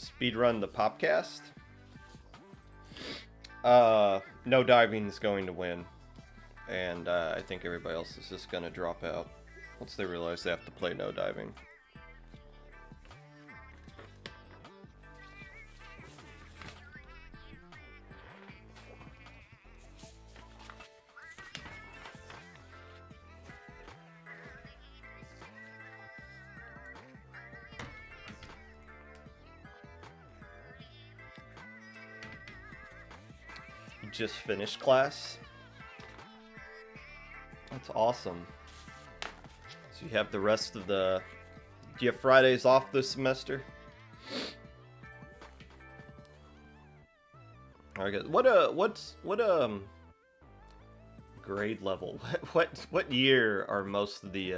speedrun the Popcast. No Diving's going to win, and I think everybody else is just gonna drop out once they realize they have to play No Diving. You just finished class? That's awesome. So you have the rest of the... Do you have Fridays off this semester? Alright, what's grade level? What year are most of the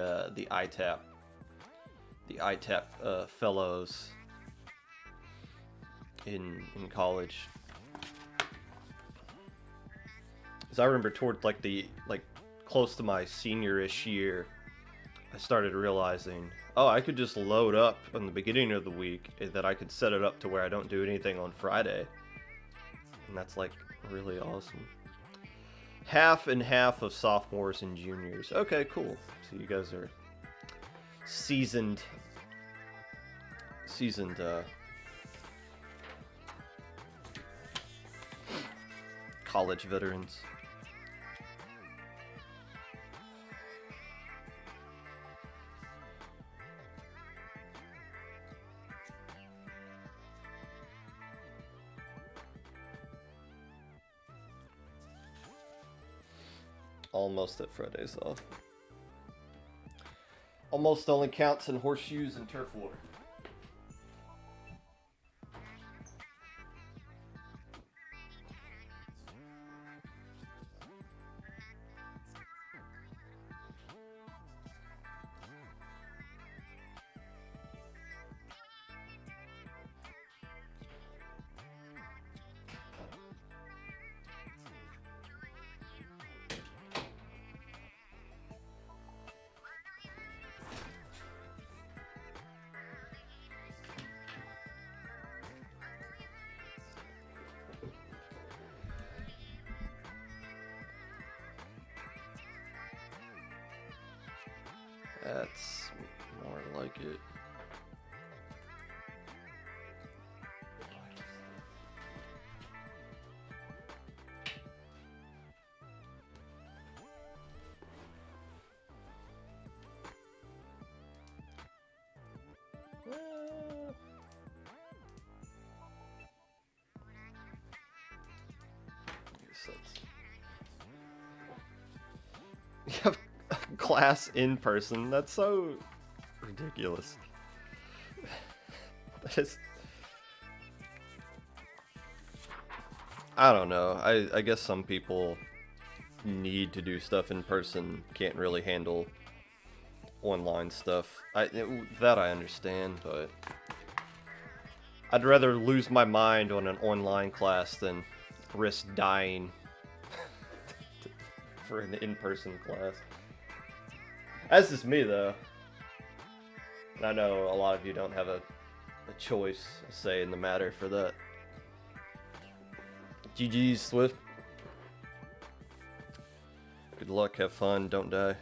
ITAP fellows in college? Because I remember toward close to my senior-ish year, I started realizing, oh, I could just load up in the beginning of the week, and that I could set it up to where I don't do anything on Friday. And that's like really awesome. Half and half of sophomores and juniors. Okay, cool. So you guys are seasoned college veterans. Almost at Fridays off. Almost only counts in horseshoes and turf war. That's more like it. You have class in person. That's so ridiculous. I don't know. I guess some people need to do stuff in person, can't really handle online stuff. That I understand, but I'd rather lose my mind on an online class than risk dying for an in-person class. That's just me, though. And I know a lot of you don't have a choice, a say in the matter for that. GG's, Swift. Good luck, have fun, don't die.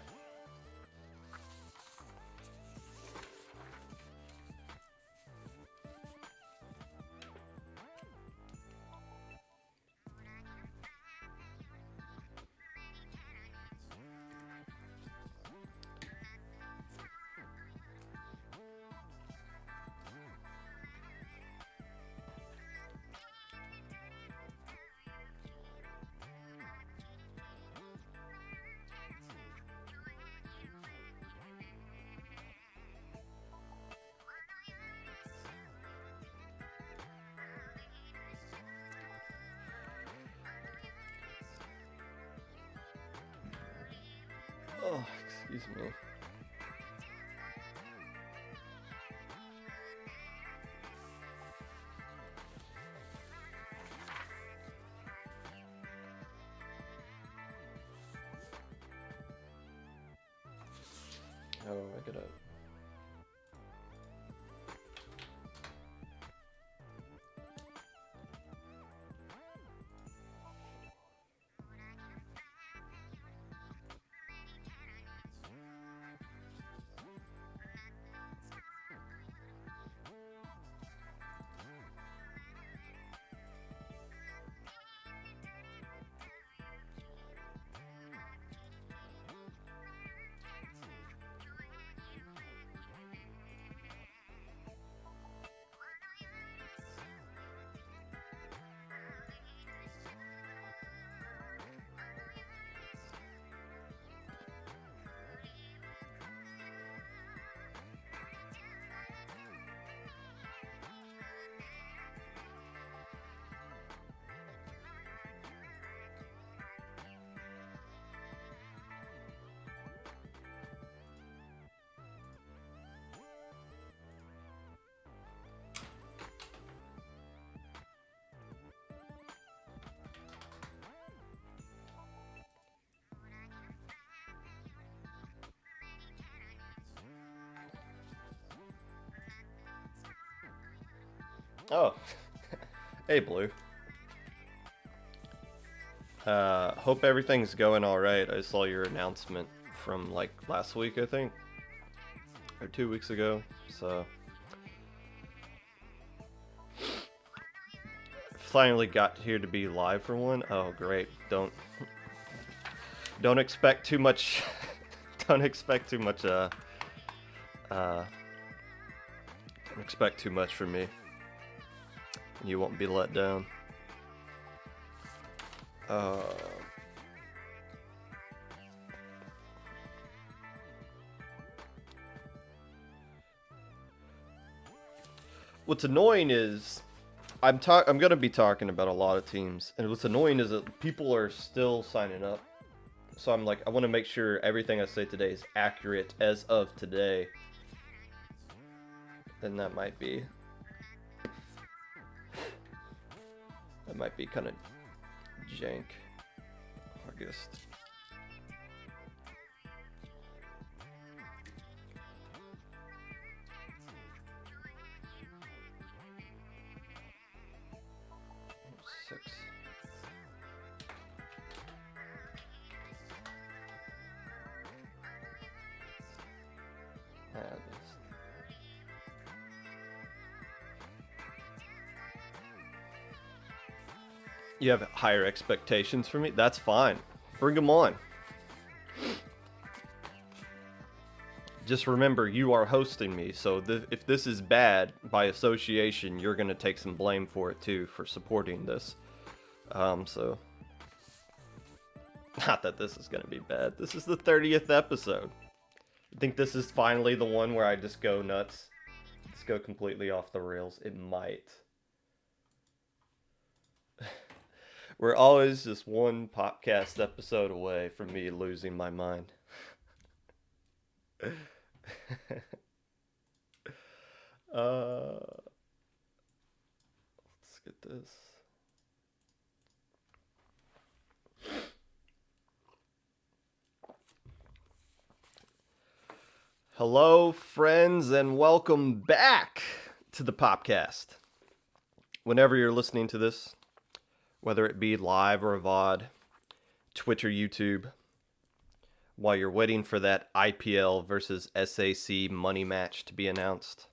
Oh, excuse me. Oh, I gotta... Oh, hey, Blue. Hope everything's going all right. I saw your announcement from like last week, I think, or 2 weeks ago. So finally got here to be live for one. Oh, great! Don't expect too much. Don't expect too much. Don't expect too much from me. You won't be let down. What's annoying is I'm gonna be talking about a lot of teams, and what's annoying is that people are still signing up. So I'm like, I want to make sure everything I say today is accurate as of today. And that might be kind of jank. August. Six. You have higher expectations for me? That's fine. Bring them on. Just remember, you are hosting me, so if this is bad, by association, you're going to take some blame for it, too, for supporting this. So... Not that this is going to be bad. This is the 30th episode. I think this is finally the one where I just go nuts. Just go completely off the rails. It might. We're always just one Popcast episode away from me losing my mind. Let's get this. Hello, friends, and welcome back to the Popcast. Whenever you're listening to this, whether it be live or a VOD, Twitch or YouTube, while you're waiting for that IPL versus SAC money match to be announced,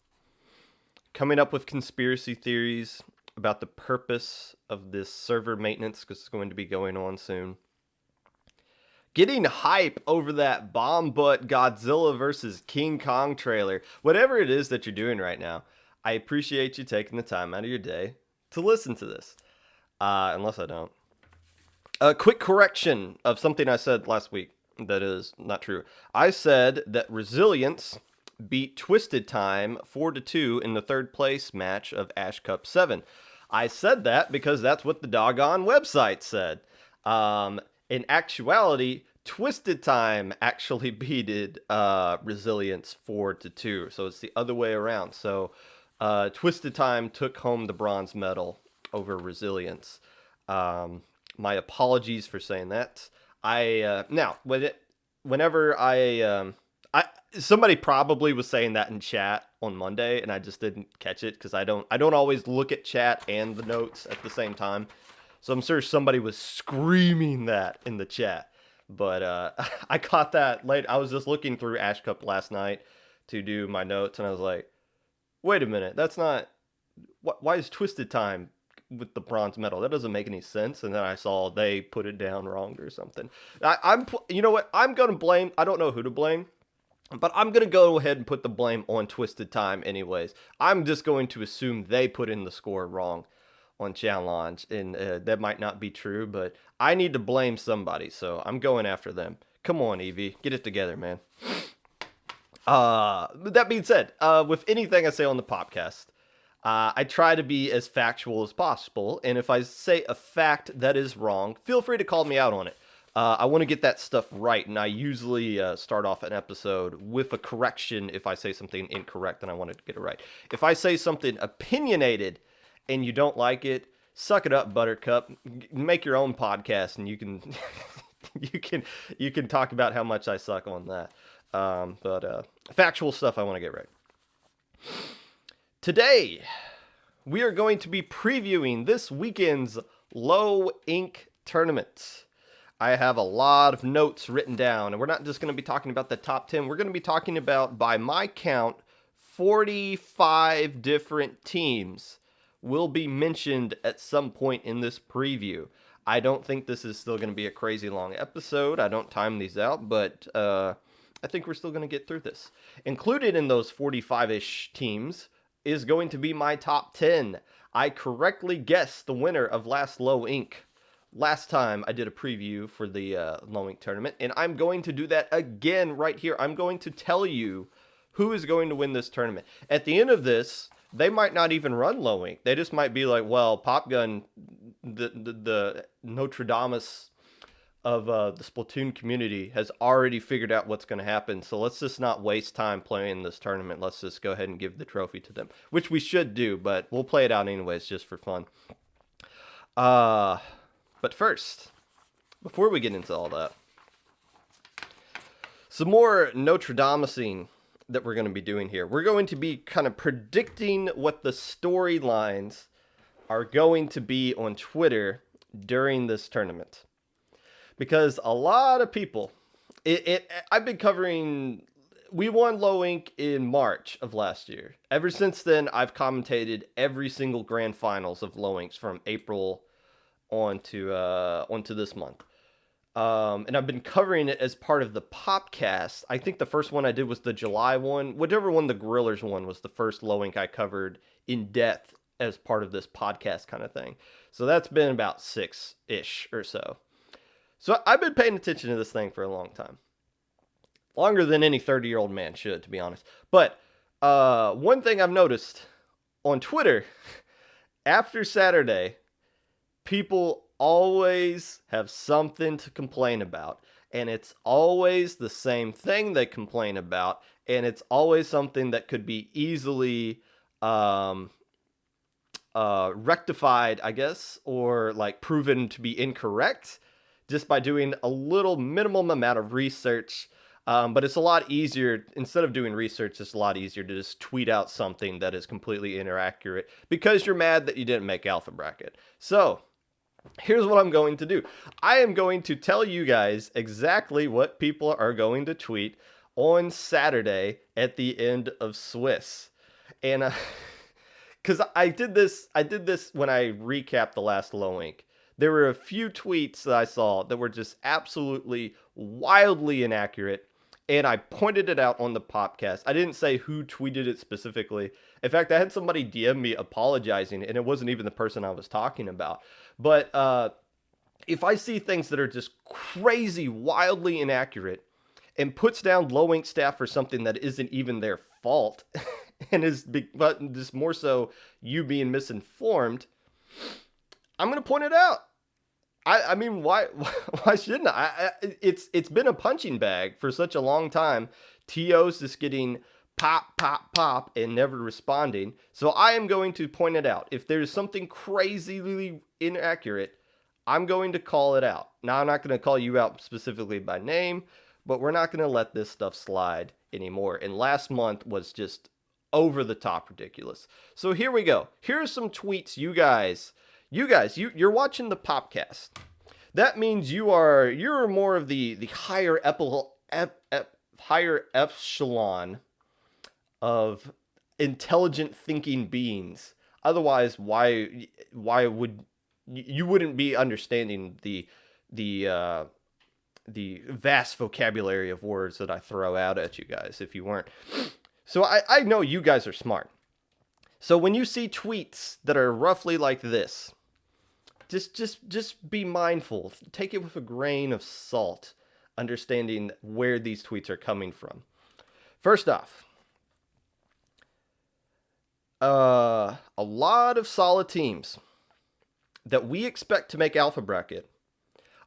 coming up with conspiracy theories about the purpose of this server maintenance, because it's going to be going on soon, getting hype over that bomb butt Godzilla versus King Kong trailer. Whatever it is that you're doing right now, I appreciate you taking the time out of your day to listen to this. Unless I don't. A quick correction of something I said last week that is not true. I said that Resilience beat Twisted Time 4-2 in the third place match of Ash Cup 7. I said that because that's what the doggone website said. In actuality, Twisted Time actually beated Resilience 4-2, so it's the other way around. So Twisted Time took home the bronze medal over Resilience. My apologies for saying that. Somebody probably was saying that in chat on Monday, and I just didn't catch it because I don't always look at chat and the notes at the same time. So I'm sure somebody was screaming that in the chat. But I caught that late. I was just looking through Ash Cup last night to do my notes, and I was like, wait a minute, that's not... Why is Twisted Time with the bronze medal? That doesn't make any sense. And then I saw they put it down wrong or something. You know what? I'm going to blame... I don't know who to blame, but I'm going to go ahead and put the blame on Twisted Time anyways. I'm just going to assume they put in the score wrong on challenge, and that might not be true, but I need to blame somebody, so I'm going after them. Come on, Evie, get it together, man. That being said, with anything I say on the podcast, I try to be as factual as possible, and if I say a fact that is wrong, feel free to call me out on it. I want to get that stuff right, and I usually start off an episode with a correction if I say something incorrect and I want to get it right. If I say something opinionated and you don't like it, suck it up, Buttercup. Make your own podcast, and you can you can talk about how much I suck on that. But factual stuff I want to get right. Today, we are going to be previewing this weekend's Low Ink tournament. I have a lot of notes written down, and we're not just going to be talking about the top 10. We're going to be talking about, by my count, 45 different teams will be mentioned at some point in this preview. I don't think this is still going to be a crazy long episode. I don't time these out, but I think we're still going to get through this. Included in those 45-ish teams is going to be my top 10. I correctly guessed the winner of last Low Ink. Last time I did a preview for the Low Ink tournament, and I'm going to do that again right here. I'm going to tell you who is going to win this tournament. At the end of this, they might not even run Low Ink. They just might be like, well, Popgun, the Notre Dame of the Splatoon community has already figured out what's going to happen. So let's just not waste time playing this tournament. Let's just go ahead and give the trophy to them, which we should do, but we'll play it out anyways just for fun. But first, before we get into all that, some more Notre Dame that we're going to be doing here. We're going to be kind of predicting what the storylines are going to be on Twitter during this tournament. Because a lot of people, I've been covering, we won Low Ink in March of last year. Ever since then, I've commentated every single grand finals of Low Inks from April onto this month. And I've been covering it as part of the Popcast. I think the first one I did was the July one. Whichever one the Gorillaz one was the first Low Ink I covered in depth as part of this podcast kind of thing. So that's been about 6-ish or so. So I've been paying attention to this thing for a long time. Longer than any 30-year-old man should, to be honest. But one thing I've noticed on Twitter, after Saturday, people always have something to complain about. And it's always the same thing they complain about. And it's always something that could be easily rectified, I guess, or like proven to be incorrect just by doing a little minimum amount of research. But it's a lot easier, instead of doing research, it's a lot easier to just tweet out something that is completely inaccurate because you're mad that you didn't make Alpha Bracket. So here's what I'm going to do. I am going to tell you guys exactly what people are going to tweet on Saturday at the end of Swiss. And because I did this when I recapped the last Low Ink. There were a few tweets that I saw that were just absolutely wildly inaccurate, and I pointed it out on the podcast. I didn't say who tweeted it specifically. In fact, I had somebody DM me apologizing, and it wasn't even the person I was talking about. But if I see things that are just crazy, wildly inaccurate, and puts down Low Ink staff for something that isn't even their fault, and but just more so you being misinformed, I'm going to point it out. I mean, why shouldn't I? It's been a punching bag for such a long time. TO's just getting pop, and never responding. So I am going to point it out. If there's something crazily inaccurate, I'm going to call it out. Now, I'm not going to call you out specifically by name, but we're not going to let this stuff slide anymore. And last month was just over the top ridiculous. So here we go. Here are some tweets you're watching the Popcast. That means you're more of the higher echelon of intelligent thinking beings. Otherwise, why would you wouldn't be understanding the vast vocabulary of words that I throw out at you guys if you weren't. So I know you guys are smart. So when you see tweets that are roughly like this, just be mindful. Take it with a grain of salt, understanding where these tweets are coming from. First off, a lot of solid teams that we expect to make Alpha Bracket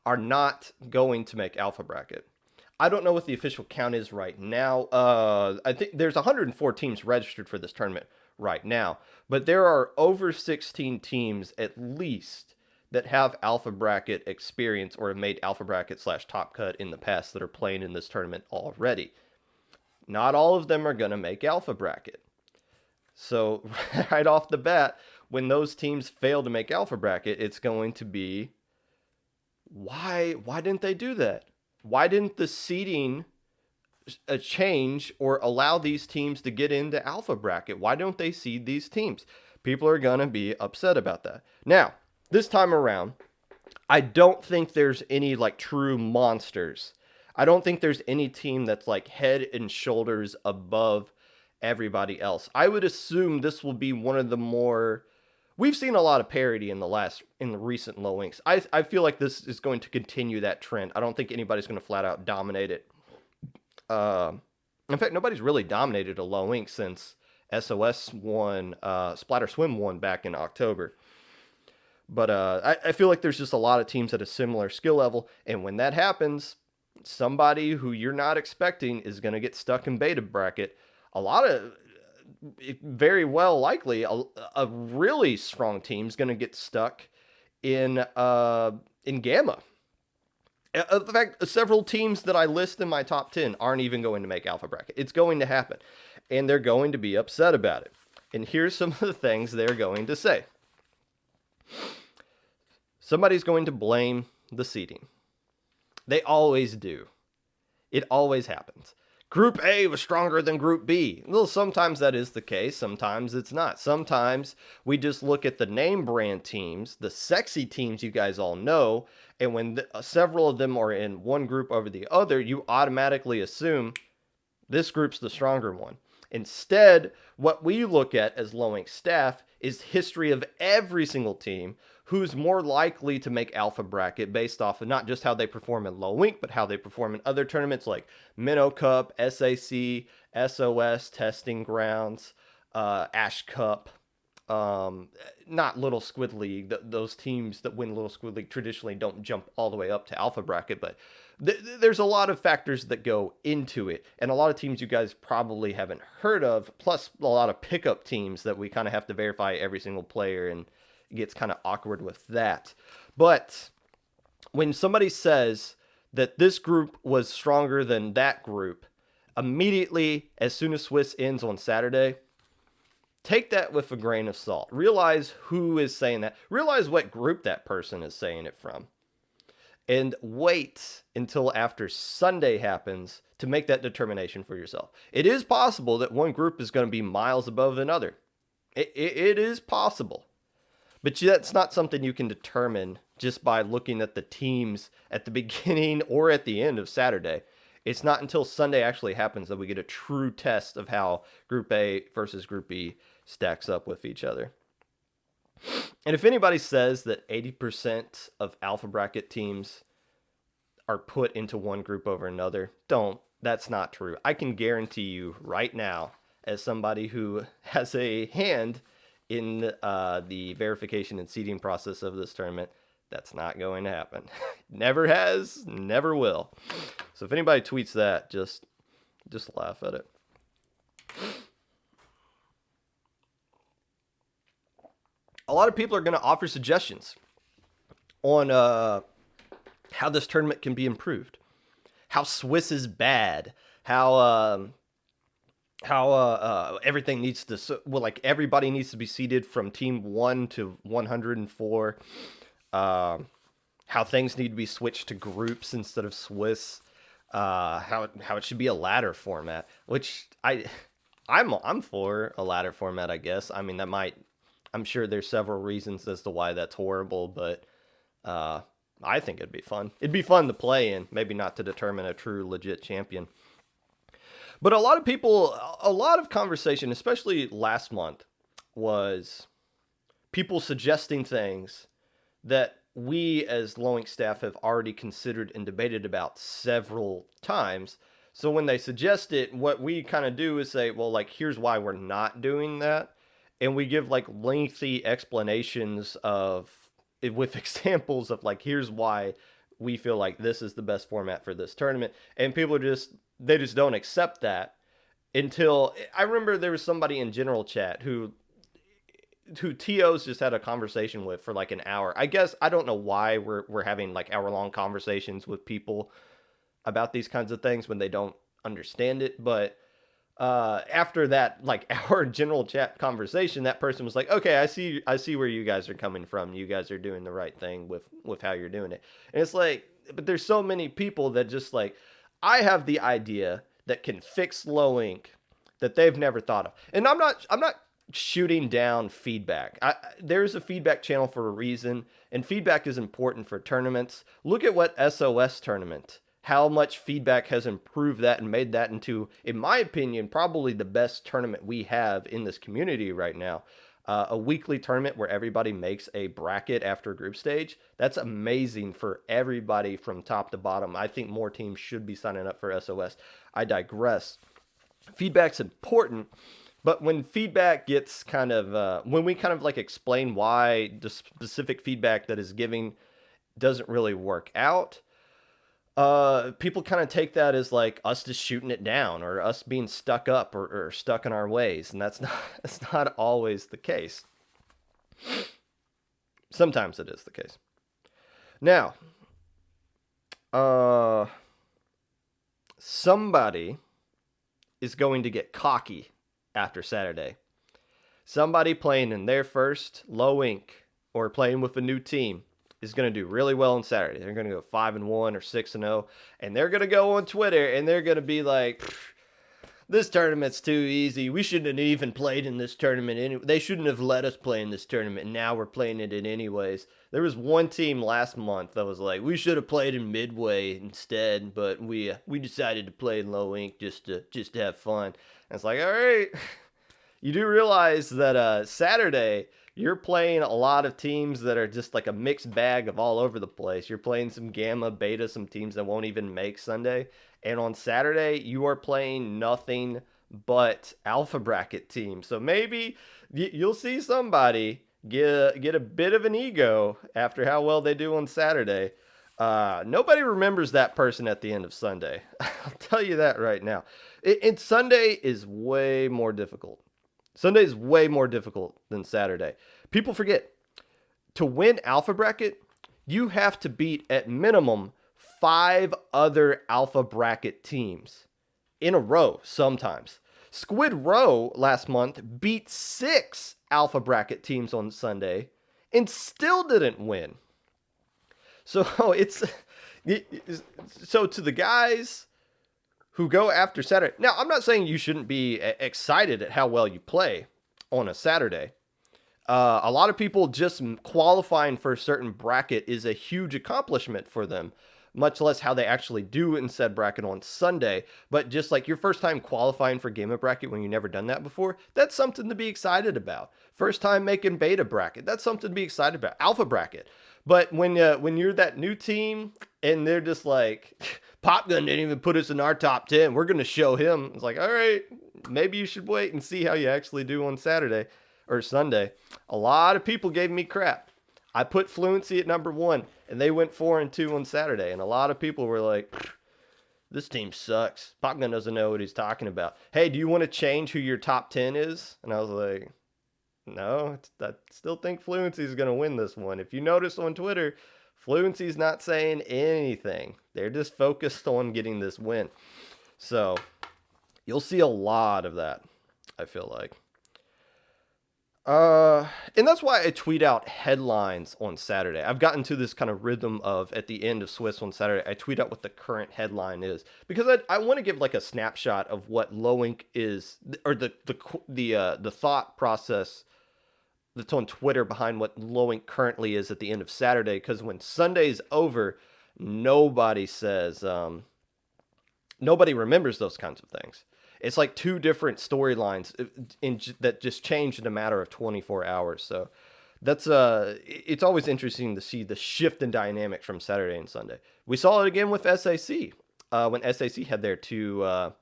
are not going to make Alpha Bracket. I don't know what the official count is right now. I think there's 104 teams registered for this tournament right now, but there are over 16 teams at least that have Alpha Bracket experience or have made Alpha Bracket / Top Cut in the past that are playing in this tournament already. Not all of them are going to make Alpha Bracket. So right off the bat, when those teams fail to make alpha bracket, it's going to be, why didn't they do that? Why didn't the seeding change or allow these teams to get into alpha bracket? Why don't they seed these teams? People are going to be upset about that. Now, this time around, I don't think there's any like true monsters. I don't think there's any team that's like head and shoulders above everybody else. I would assume this will be one of the more, we've seen a lot of parity in the recent low inks. I feel like this is going to continue that trend. I don't think anybody's going to flat out dominate it. In fact, nobody's really dominated a low ink since SOS won, Splatter Swim won back in October. But I feel like there's just a lot of teams at a similar skill level, and when that happens, somebody who you're not expecting is going to get stuck in beta bracket. A lot of, very well likely, a really strong team is going to get stuck in gamma. In fact, several teams that I list in my top 10 aren't even going to make alpha bracket. It's going to happen, and they're going to be upset about it. And here's some of the things they're going to say. Somebody's going to blame the seeding. They always do. It always happens. Group A was stronger than Group B. Well, sometimes that is the case. Sometimes it's not. Sometimes we just look at the name brand teams, the sexy teams you guys all know, and when several of them are in one group over the other, you automatically assume this group's the stronger one. Instead, what we look at as low ink staff is history of every single team who's more likely to make alpha bracket based off of not just how they perform in low ink, but how they perform in other tournaments like Minnow Cup, SAC, SOS, Testing Grounds, Ash Cup, not Little Squid League. Those teams that win Little Squid League traditionally don't jump all the way up to alpha bracket, but there's a lot of factors that go into it, and a lot of teams you guys probably haven't heard of, plus a lot of pickup teams that we kind of have to verify every single player, and it gets kind of awkward with that. But when somebody says that this group was stronger than that group, immediately, as soon as Swiss ends on Saturday, take that with a grain of salt. Realize who is saying that. Realize what group that person is saying it from. And wait until after Sunday happens to make that determination for yourself. It is possible that one group is going to be miles above another. It is possible. But that's not something you can determine just by looking at the teams at the beginning or at the end of Saturday. It's not until Sunday actually happens that we get a true test of how Group A versus Group B stacks up with each other. And if anybody says that 80% of alpha bracket teams are put into one group over another, don't. That's not true. I can guarantee you right now, as somebody who has a hand in the verification and seeding process of this tournament, that's not going to happen. Never has, never will. So if anybody tweets that, just laugh at it. A lot of people are going to offer suggestions on how this tournament can be improved, how Swiss is bad, how everything needs to, well, like everybody needs to be seeded from team 1 to 104, how things need to be switched to groups instead of Swiss, how it should be a ladder format, which I'm for a ladder format, I guess. I mean, I'm sure there's several reasons as to why that's horrible, but I think it'd be fun. It'd be fun to play in, maybe not to determine a true legit champion. But a lot of conversation, especially last month, was people suggesting things that we as low ink staff have already considered and debated about several times. So when they suggest it, what we kind of do is say, well, like, here's why we're not doing that. And we give like lengthy explanations with examples of like, here's why we feel like this is the best format for this tournament. And people they just don't accept that until, I remember there was somebody in general chat who TOs just had a conversation with for like an hour. I guess, I don't know why we're having like hour-long conversations with people about these kinds of things when they don't understand it, but After that, like our general chat conversation, that person was like, "Okay, I see where you guys are coming from. You guys are doing the right thing with how you're doing it." And it's like, but there's so many people that just like, I have the idea that can fix low ink that they've never thought of, and I'm not shooting down feedback. There's a feedback channel for a reason, and feedback is important for tournaments. Look at what SOS tournament, how much feedback has improved that and made that into, in my opinion, probably the best tournament we have in this community right now. A weekly tournament where everybody makes a bracket after group stage. That's amazing for everybody from top to bottom. I think more teams should be signing up for SOS. I digress. Feedback's important, but when feedback gets kind of, when we kind of like explain why the specific feedback that is giving doesn't really work out, people kind of take that as like us just shooting it down or us being stuck up or stuck in our ways, and that's not that's not always the case. Sometimes it is the case. Now, somebody is going to get cocky after Saturday. Somebody playing in their first low ink or playing with a new team is going to do really well on Saturday. They're going to go 5-1 or 6-0, and they're going to go on Twitter and they're going to be like, "This tournament's too easy. We shouldn't have even played in this tournament. They shouldn't have let us play in this tournament, and now we're playing it in anyways." There was one team last month that was like, "We should have played in Midway instead, but we decided to play in low ink just to have fun." And it's like, all right, you do realize that Saturday you're playing a lot of teams that are just like a mixed bag of all over the place. You're playing some gamma, beta, some teams that won't even make Sunday. And on Saturday, you are playing nothing but alpha bracket teams. So maybe you'll see somebody get a bit of an ego after how well they do on Saturday. Nobody remembers that person at the end of Sunday. I'll tell you that right now. And Sunday is way more difficult. Sunday is way more difficult than Saturday. People forget, to win alpha bracket, you have to beat at minimum 5 other alpha bracket teams in a row sometimes. Squid Row last month beat 6 alpha bracket teams on Sunday and still didn't win. So so to the guys who go after Saturday. Now, I'm not saying you shouldn't be excited at how well you play on a Saturday. A lot of people just qualifying for a certain bracket is a huge accomplishment for them, much less how they actually do in said bracket on Sunday. But just like your first time qualifying for Gamma bracket when you've never done that before, that's something to be excited about. First time making beta bracket, that's something to be excited about. Alpha bracket. But when you're that new team and they're just like, Popgun didn't even put us in our top 10, we're going to show him. It's like, all right, maybe you should wait and see how you actually do on Saturday or Sunday. A lot of people gave me crap. I put Fluency at number 1, and they went 4-2 on Saturday. And a lot of people were like, this team sucks. Popgun doesn't know what he's talking about. Hey, do you want to change who your top 10 is? And I was like, no, I still think Fluency is going to win this one. If you notice on Twitter, Fluency's not saying anything. They're just focused on getting this win. So you'll see a lot of that, I feel like. And that's why I tweet out headlines on Saturday. I've gotten to this kind of rhythm of at the end of Swiss on Saturday, I tweet out what the current headline is because I want to give like a snapshot of what low ink is, or the thought process that's on Twitter behind what low ink currently is at the end of Saturday. Because when Sunday's over, nobody remembers those kinds of things. It's like 2 different storylines that just changed in a matter of 24 hours. So that's it's always interesting to see the shift in dynamic from Saturday and Sunday. We saw it again with SAC when SAC had their 2-day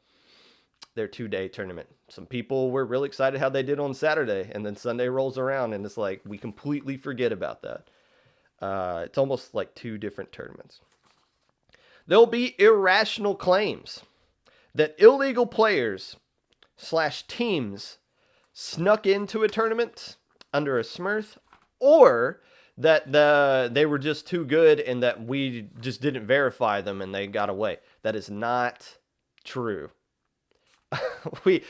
tournament. Some people were really excited how they did on Saturday, and then Sunday rolls around and it's like we completely forget about that. It's almost like 2 different tournaments. There'll be irrational claims that illegal players / teams snuck into a tournament under a smurf, or that they were just too good and that we just didn't verify them and they got away. That is not true. we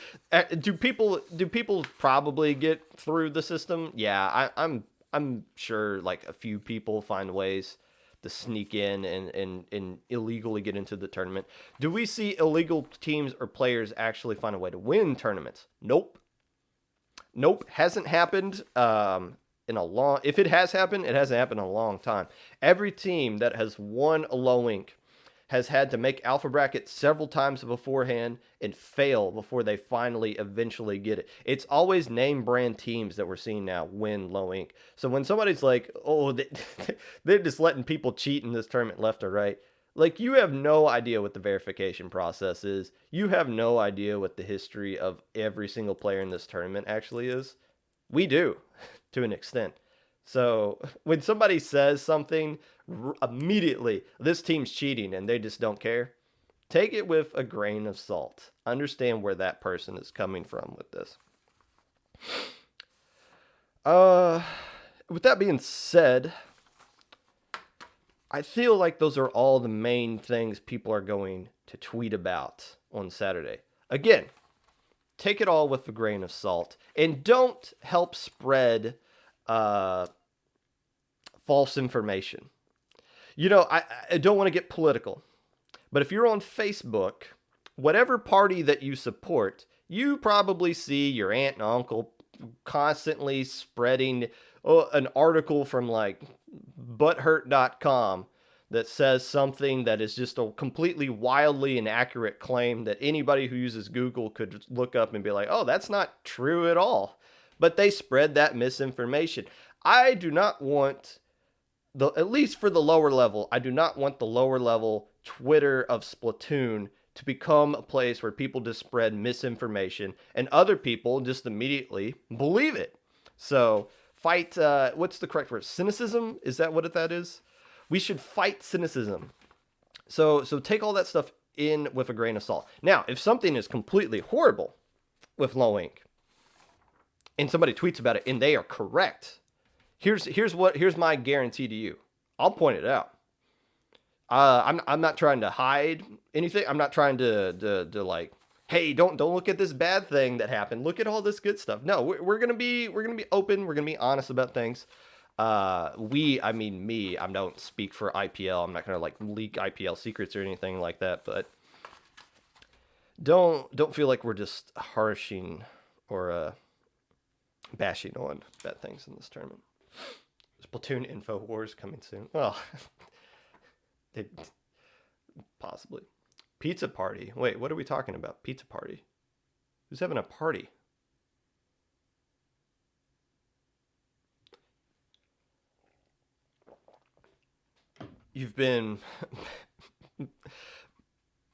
do people probably get through the system? Yeah, I'm sure like a few people find ways to sneak in and illegally get into the tournament. Do we see illegal teams or players actually find a way to win tournaments? Nope. Nope, hasn't happened in a long. If it has happened, it hasn't happened in a long time. Every team that has won a low ink has had to make alpha brackets several times beforehand and fail before they finally eventually get it. It's always name brand teams that we're seeing now win low ink. So when somebody's like, "Oh, they're just letting people cheat in this tournament left or right," like you have no idea what the verification process is. You have no idea what the history of every single player in this tournament actually is. We do, to an extent. So when somebody says something immediately, this team's cheating and they just don't care, take it with a grain of salt. Understand where that person is coming from with this. Uh, with that being said, I feel like those are all the main things people are going to tweet about on Saturday. Again, take it all with a grain of salt and don't help spread uh, false information. I don't want to get political, but if you're on Facebook, whatever party that you support, you probably see your aunt and uncle constantly spreading an article from like butthurt.com that says something that is just a completely wildly inaccurate claim that anybody who uses Google could look up and be like, oh, that's not true at all. But they spread that misinformation. I do not want at least for the lower level, I do not want the lower level Twitter of Splatoon to become a place where people just spread misinformation and other people just immediately believe it. So fight, what's the correct word? Cynicism? Is that what that is? We should fight cynicism. So take all that stuff in with a grain of salt. Now, if something is completely horrible with low ink and somebody tweets about it and they are correct, here's my guarantee to you. I'll point it out. I'm not trying to hide anything. I'm not trying to like, hey, don't look at this bad thing that happened. Look at all this good stuff. No, we're gonna be open. We're gonna be honest about things. I mean me. I don't speak for IPL. I'm not gonna like leak IPL secrets or anything like that. But don't feel like we're just harshing or bashing on bad things in this tournament. Splatoon Info Wars coming soon. Well, it, possibly. Pizza party. Wait, what are we talking about? Pizza party. Who's having a party? You've been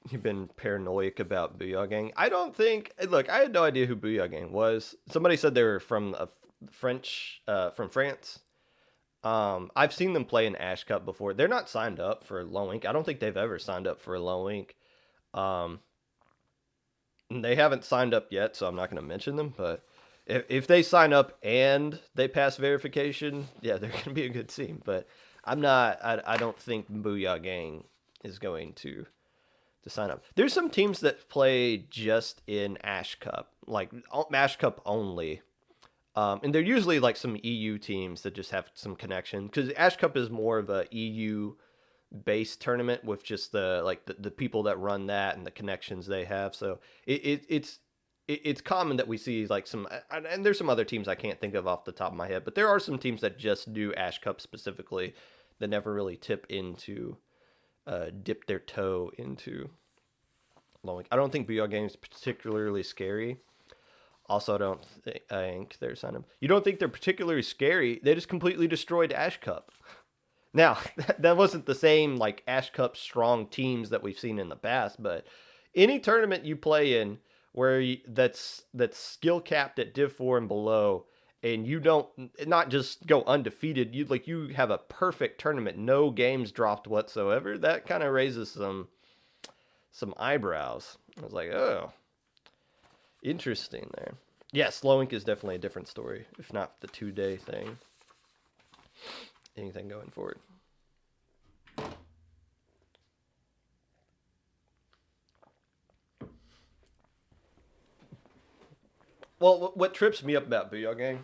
you've been paranoid about Booyah Gang. I don't think. Look, I had no idea who Booyah Gang was. Somebody said they were from from France. I've seen them play in Ash Cup before. They're not signed up for low ink. I don't think they've ever signed up for a low ink. Um, they haven't signed up yet, so I'm not going to mention them. But if they sign up and they pass verification, yeah, they're going to be a good team. But I'm not. I don't think Booyah Gang is going to sign up. There's some teams that play just in Ash Cup, like Ash Cup only. And they're usually like some EU teams that just have some connection because Ash Cup is more of a EU based tournament with just the people that run that and the connections they have. So it's common that we see like some, and there's some other teams I can't think of off the top of my head, but there are some teams that just do Ash Cup specifically that never really dip their toe into low ink. I don't think VR games particularly scary. Also, I don't think they're signing up. You don't think they're particularly scary? They just completely destroyed Ash Cup. Now, that wasn't the same like Ash Cup strong teams that we've seen in the past, but any tournament you play in that's skill capped at Div 4 and below, and you don't not just go undefeated, you have a perfect tournament, no games dropped whatsoever. That kind of raises some eyebrows. I was like, oh. Interesting there. Yes, low ink is definitely a different story, if not the 2-day thing. Anything going forward. Well, what trips me up about Booyah Gang,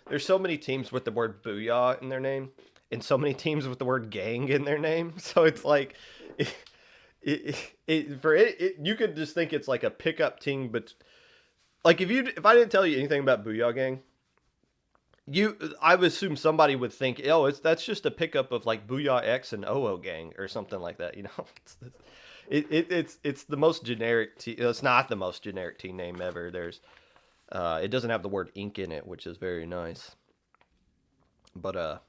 there's so many teams with the word Booyah in their name, and so many teams with the word gang in their name. So it's like, you could just think it's like a pickup team, but like if I didn't tell you anything about Booyah Gang, I would assume somebody would think, oh, that's just a pickup of like Booyah X and OO Gang or something like that. You know, it's the most generic. It's not the most generic team name ever. It doesn't have the word ink in it, which is very nice. But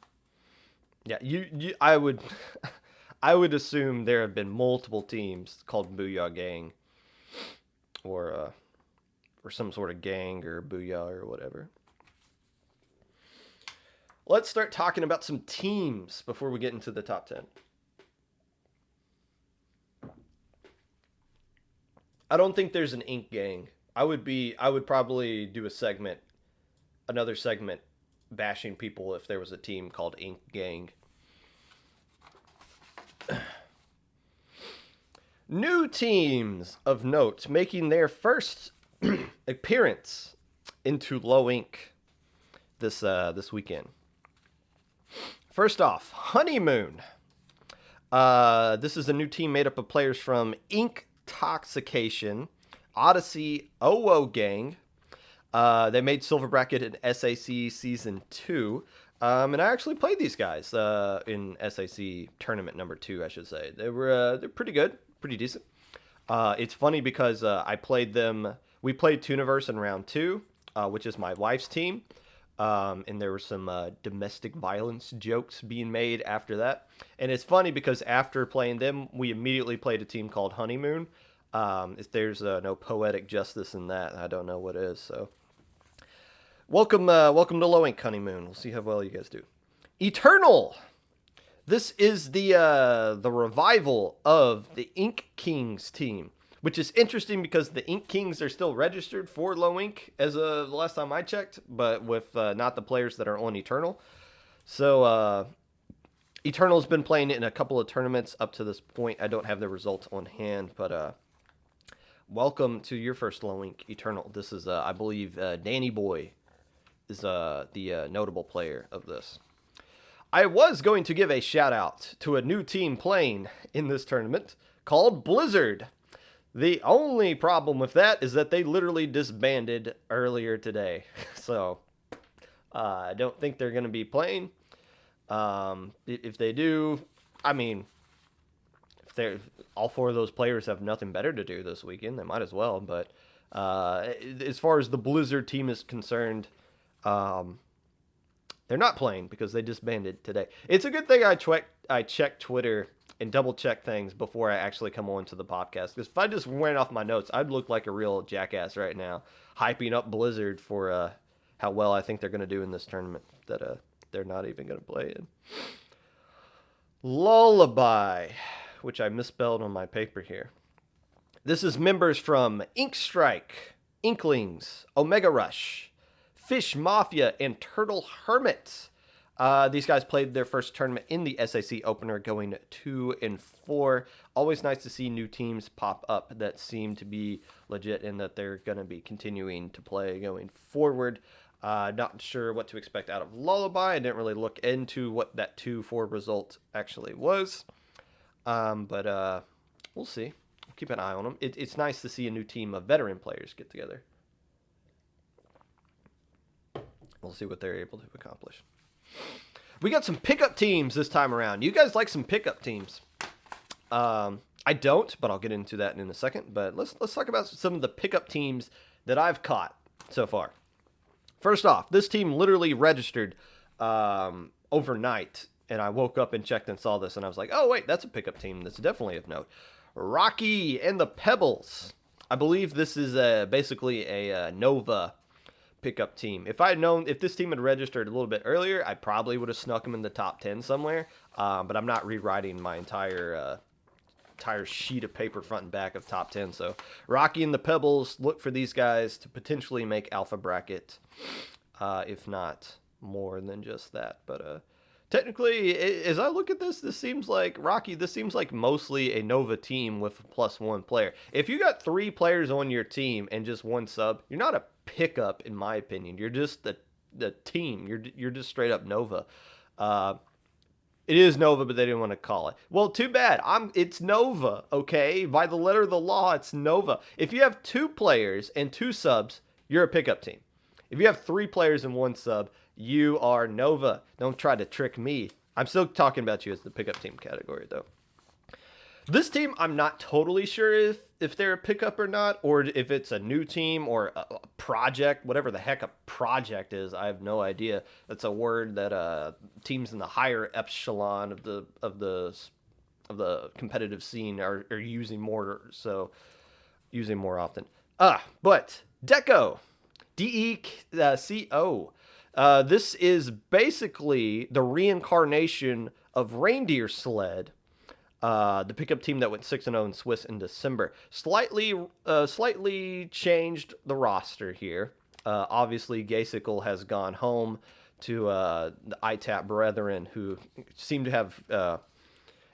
yeah, I would, I would assume there have been multiple teams called Booyah Gang, or some sort of gang or Booyah or whatever. Let's start talking about some teams before we get into the top 10. I don't think there's an ink gang. I would probably do another segment bashing people if there was a team called Ink Gang. New teams of note making their first appearance into Low Ink this weekend. First off, Honeymoon. This is a new team made up of players from Inktoxication, Odyssey, OO Gang. They made Silver Bracket in SAC Season 2. And I actually played these guys in SAC Tournament number 2, I should say. They're pretty good, pretty decent. It's funny because I played them. We played Tooniverse in round 2, which is my wife's team. And there were some domestic violence jokes being made after that. And it's funny because after playing them, we immediately played a team called Honeymoon. If there's no poetic justice in that, I don't know what is. So, welcome to Low Ink Honeymoon. We'll see how well you guys do. Eternal. This is the revival of the Ink Kings team, which is interesting because the Ink Kings are still registered for Low Ink as of the last time I checked, but with not the players that are on Eternal. So Eternal's been playing in a couple of tournaments up to this point. I don't have the results on hand, but welcome to your first Low Ink Eternal. This is, I believe, Danny Boy is the notable player of this. I was going to give a shout out to a new team playing in this tournament called Blizzard. The only problem with that is that they literally disbanded earlier today. So, I don't think they're going to be playing. If they do, I mean, all 4 of those players have nothing better to do this weekend, they might as well. But as far as the Blizzard team is concerned, they're not playing because they disbanded today. It's a good thing I checked Twitter and double-check things before I actually come on to the podcast. Because if I just went off my notes, I'd look like a real jackass right now, hyping up Blizzard for how well I think they're going to do in this tournament that they're not even going to play in. Lullaby, which I misspelled on my paper here. This is members from Ink Strike, Inklings, Omega Rush, Fish Mafia, and Turtle Hermit. These guys played their first tournament in the SAC opener, going 2-4. Always nice to see new teams pop up that seem to be legit and that they're going to be continuing to play going forward. Not sure what to expect out of Lullaby. I didn't really look into what that 2-4 result actually was. But we'll see. We'll keep an eye on them. It's nice to see a new team of veteran players get together. We'll see what they're able to accomplish. We got some pickup teams this time around. You guys like some pickup teams? I don't, but I'll get into that in a second. But let's talk about some of the pickup teams that I've caught so far. First off, this team literally registered overnight, and I woke up and checked and saw this, and I was like, oh, wait, that's a pickup team that's definitely of note. Rocky and the Pebbles. I believe this is basically a Nova pickup team. If this team had registered a little bit earlier, I probably would have snuck them in the top 10 somewhere, but I'm not rewriting my entire sheet of paper front and back of top 10. So Rocky and the Pebbles, look for these guys to potentially make alpha bracket, if not more than just that. But Technically, as I look at this, this seems like Rocky. This seems like mostly a Nova team with a +1 player. If you got 3 players on your team and just one sub, you're not a pickup, in my opinion. You're just the team. You're just straight up Nova. Uh, it is Nova, but they didn't want to call it. Well, too bad. It's Nova, okay? By the letter of the law, it's Nova. If you have 2 players and 2 subs, you're a pickup team. If you have 3 players and 1 sub, you are Nova. Don't try to trick me. I'm still talking about you as the pickup team category, though. This team, I'm not totally sure if they're a pickup or not, or if it's a new team or a project, whatever the heck a project is. I have no idea. That's a word that teams in the higher echelon of the competitive scene are using more using more often. But Deco, DECO. This is basically the reincarnation of Reindeer Sled, the pickup team that went 6-0 in Swiss in December. Slightly changed the roster here. Obviously, Gasical has gone home to the ITAP brethren, who seem to have.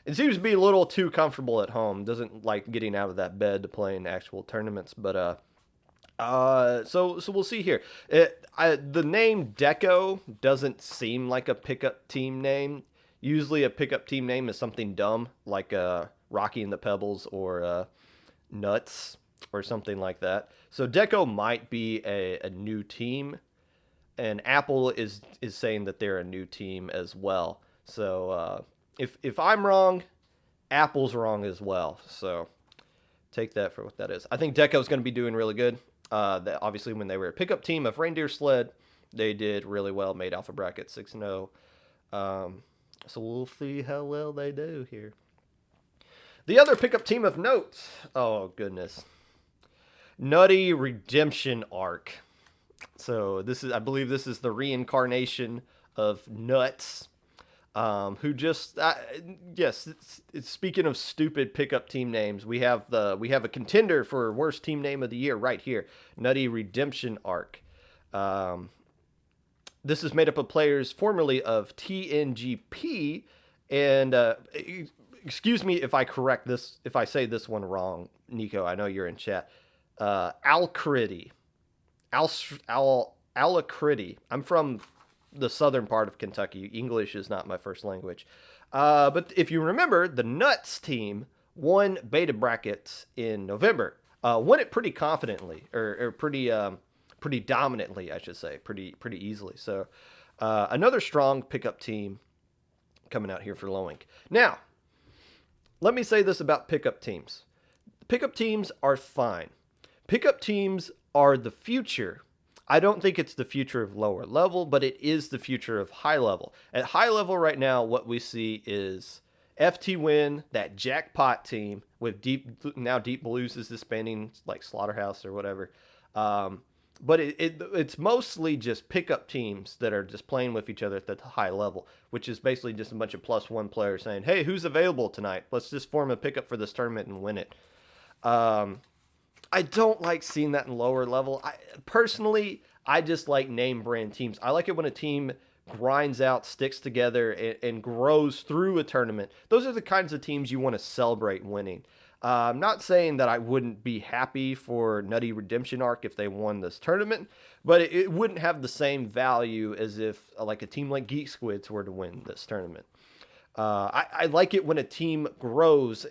It seems to be a little too comfortable at home. Doesn't like getting out of that bed to play in actual tournaments. But so we'll see here. The name Deco doesn't seem like a pickup team name. Usually, a pickup team name is something dumb, like Rocky and the Pebbles or Nuts or something like that. So Deco might be a new team, and Apple is saying that they're a new team as well. So if I'm wrong, Apple's wrong as well. So take that for what that is. I think Deco's going to be doing really good. Obviously, when they were a pickup team of Reindeer Sled, they did really well, made Alpha Bracket 6-0. So we'll see how well they do here. The other pickup team of note, oh goodness, Nutty Redemption Arc. So I believe this is the reincarnation of Nuts, who just yes. Speaking of stupid pickup team names, we have a contender for worst team name of the year right here, Nutty Redemption Arc. This is made up of players formerly of TNGP, and excuse me if I say this one wrong, Nico. I know you're in chat. Alacrity. Alacrity. I'm from the southern part of Kentucky. English is not my first language. But if you remember, the Nuts team won beta brackets in November. Won it pretty confidently, or pretty dominantly, I should say, pretty easily. So another strong pickup team coming out here for Low Ink. Now, let me say this about pickup teams. Pickup teams are fine. Pickup teams are the future. I don't think it's the future of lower level, but it is the future of high level. At high level right now, what we see is FT Win, that jackpot team with Deep Blues is disbanding, like Slaughterhouse or whatever. But it's mostly just pickup teams that are just playing with each other at the high level, which is basically just a bunch of +1 players saying, hey, who's available tonight? Let's just form a pickup for this tournament and win it. I don't like seeing that in lower level. Personally, I just like name brand teams. I like it when a team grinds out, sticks together, and grows through a tournament. Those are the kinds of teams you want to celebrate winning. I'm not saying that I wouldn't be happy for Nutty Redemption Arc if they won this tournament, but it wouldn't have the same value as if like a team like Geek Squids were to win this tournament. I like it when a team grows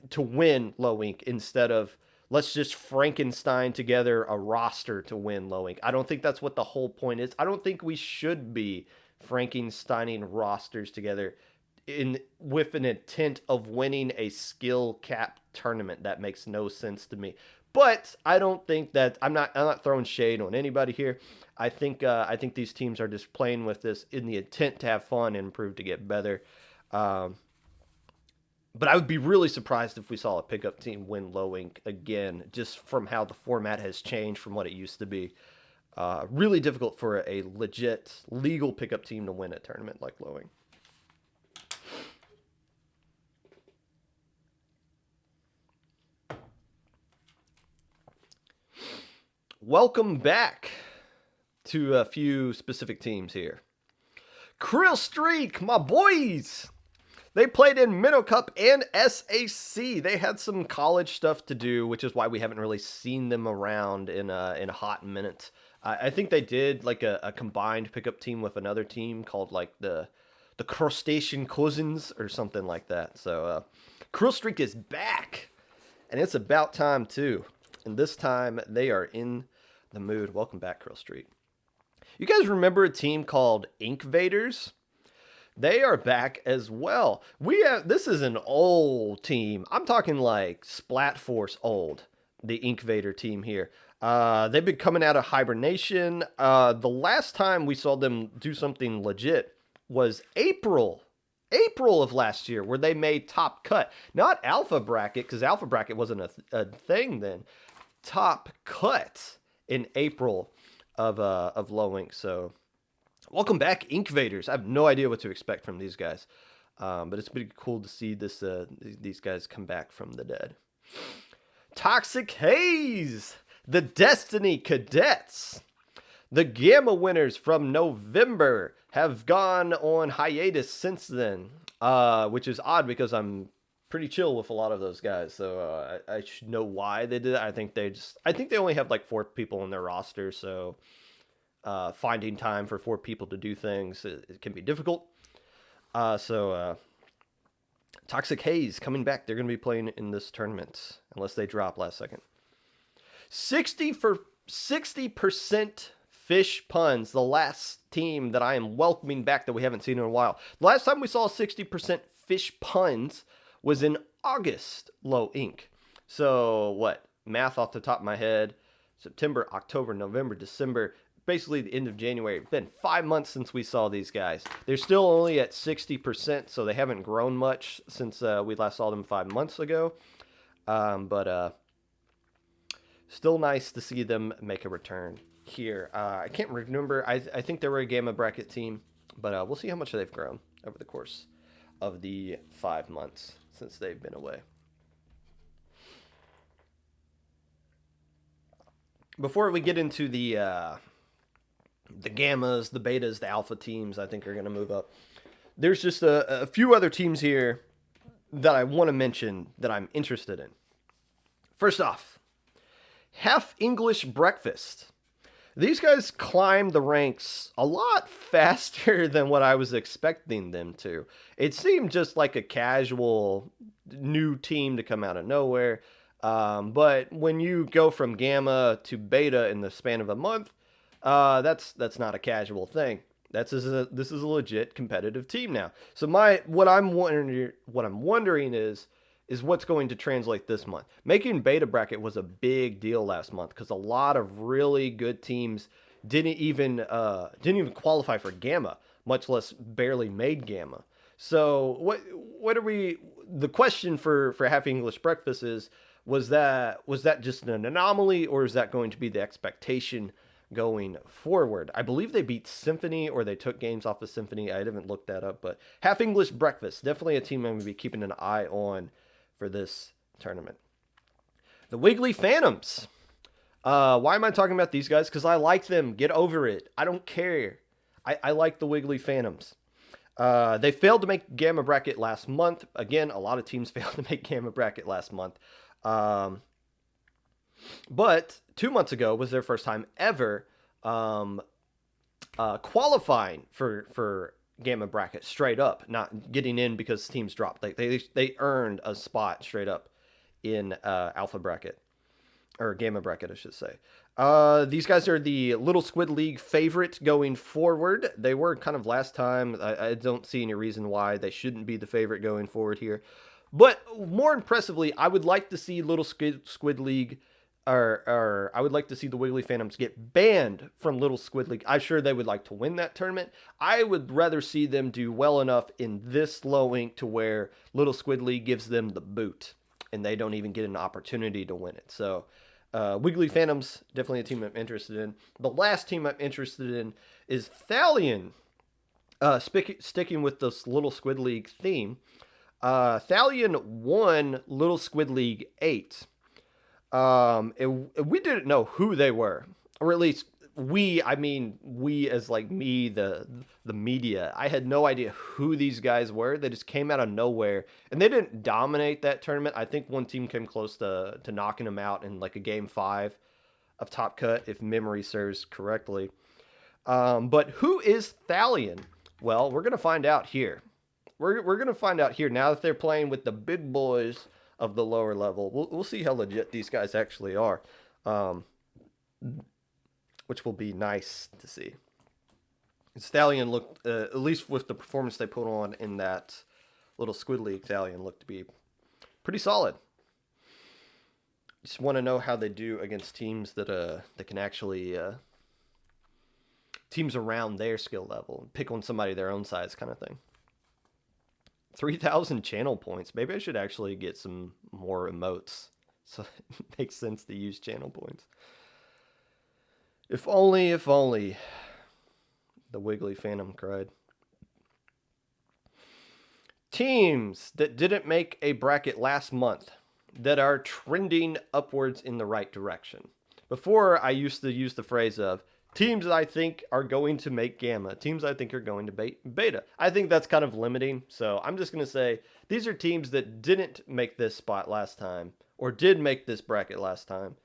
to win Low Ink instead of let's just Frankenstein together a roster to win Low Ink. I don't think that's what the whole point is. I don't think we should be Frankensteining rosters together with an intent of winning a skill cap tournament. That makes no sense to me. But I don't think that I'm not throwing shade on anybody here. I think these teams are just playing with this in the intent to have fun and improve to get better. But I would be really surprised if we saw a pickup team win Low Ink again, just from how the format has changed from what it used to be. Really difficult for a legit legal pickup team to win a tournament like Low Ink. Welcome back to a few specific teams here. Krill Streak, my boys. They played in Minnow Cup and SAC. They had some college stuff to do, which is why we haven't really seen them around in a hot minute. I think they did like a combined pickup team with another team called like the Crustacean Cousins or something like that. So Krill Streak is back, and it's about time too. And this time they are in the mood. Welcome back, Krill Streak. You guys remember a team called Inkvaders? They are back as well. This is an old team. I'm talking like Splat Force old, the Inkvader team here. They've been coming out of hibernation. The last time we saw them do something legit was April of last year, where they made top cut. Not alpha bracket, because alpha bracket wasn't a thing then. Top cut in April of low ink. So welcome back, Inkvaders. I have no idea what to expect from these guys, but it's pretty cool to see these guys come back from the dead. Toxic Haze, the Destiny Cadets, the Gamma winners from November have gone on hiatus since then, which is odd because I'm pretty chill with a lot of those guys, so I should know why they did it. I think they only have like 4 people on their roster, so finding time for 4 people to do things, it can be difficult. So Toxic Haze coming back. They're going to be playing in this tournament unless they drop last second. 60% Fish Puns, the last team that I am welcoming back that we haven't seen in a while. The last time we saw 60% Fish Puns was in August low ink. So what? Math off the top of my head. September, October, November, December, basically the end of January. It's been 5 months since we saw these guys. They're still only at 60%, so they haven't grown much since we last saw them 5 months ago. But still nice to see them make a return here. I can't remember. I think they were a Gamma bracket team, but we'll see how much they've grown over the course of the 5 months since they've been away. Before we get into the Gammas, the Betas, the Alpha teams, I think are going to move up. There's just a few other teams here that I want to mention that I'm interested in. First off, Half English Breakfast. These guys climbed the ranks a lot faster than what I was expecting them to. It seemed just like a casual new team to come out of nowhere. But when you go from Gamma to Beta in the span of a month, that's not a casual thing. This is a legit competitive team now. So what I'm wondering is what's going to translate this month. Making Beta bracket was a big deal last month because a lot of really good teams didn't even qualify for Gamma, much less barely made Gamma. So the question for Half English Breakfast was that just an anomaly, or is that going to be the expectation going forward? I believe they beat Symphony, or they took games off of Symphony. I haven't looked that up, but Half English Breakfast, definitely a team I'm going to be keeping an eye on for this tournament. The Wiggly Phantoms. Why am I talking about these guys? Because I like them. Get over it. I don't care. I like the Wiggly Phantoms. They failed to make Gamma bracket last month. Again, a lot of teams failed to make Gamma bracket last month. But 2 months ago was their first time ever qualifying for Gamma bracket straight up, not getting in because teams dropped. They earned a spot straight up in Alpha bracket, or Gamma bracket, I should say. These guys are the Little Squid League favorite going forward. They were kind of last time. I don't see any reason why they shouldn't be the favorite going forward here. But more impressively, I would like to see Little Squid League, or I would like to see the Wiggly Phantoms get banned from Little Squid League. I'm sure they would like to win that tournament. I would rather see them do well enough in this low ink to where Little Squid League gives them the boot, and they don't even get an opportunity to win it. So Wiggly Phantoms, definitely a team I'm interested in. The last team I'm interested in is Thalion. Sticking with this Little Squid League theme. Thalion won Little Squid League 8. We didn't know who they were, or at least I mean we as like me, the media. I had no idea who these guys were. They just came out of nowhere, and they didn't dominate that tournament. I think one team came close to knocking them out in like a game 5 of Top Cut, if memory serves correctly. But who is Thalion? Well, we're gonna find out here. We're gonna find out here now that they're playing with the big boys of the lower level. We'll see how legit these guys actually are. Um, which will be nice to see. Stallion looked, at least with the performance they put on in that little Squid League, Stallion looked to be pretty solid. Just want to know how they do against teams that can actually teams around their skill level, pick on somebody their own size, kind of thing. 3,000 channel points. Maybe I should actually get some more emotes, so it makes sense to use channel points. If only, if only. The Wiggly Phantom cried. Teams that didn't make a bracket last month that are trending upwards in the right direction. Before, I used to use the phrase of teams that I think are going to make Gamma, teams I think are going to Beta. I think that's kind of limiting, so I'm just going to say these are teams that didn't make this spot last time, or did make this bracket last time,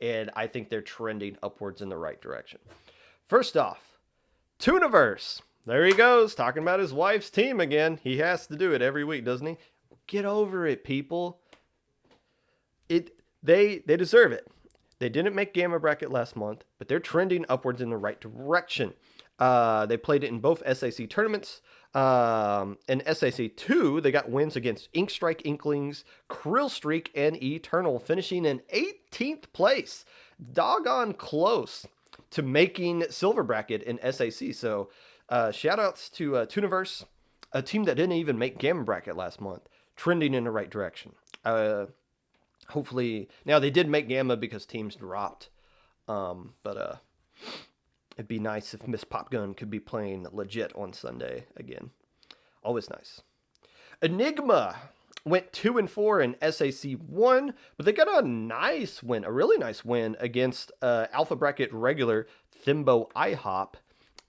and I think they're trending upwards in the right direction. First off, Tooniverse. There he goes, talking about his wife's team again. He has to do it every week, doesn't he? Get over it, people. They deserve it. They didn't make Gamma Bracket last month, but they're trending upwards in the right direction. They played it in both SAC tournaments. In SAC 2, they got wins against Inkstrike Inklings, Krill Streak, and Eternal, finishing in 18th place. Doggone close to making Silver Bracket in SAC. So, shout outs to Tooniverse, a team that didn't even make Gamma Bracket last month, trending in the right direction. Hopefully, now they did make Gamma because teams dropped. But it'd be nice if Miss Popgun could be playing legit on Sunday again. Always nice. Enigma went 2-4 in SAC 1, but they got a really nice win against Alpha Bracket regular Thimbo IHOP,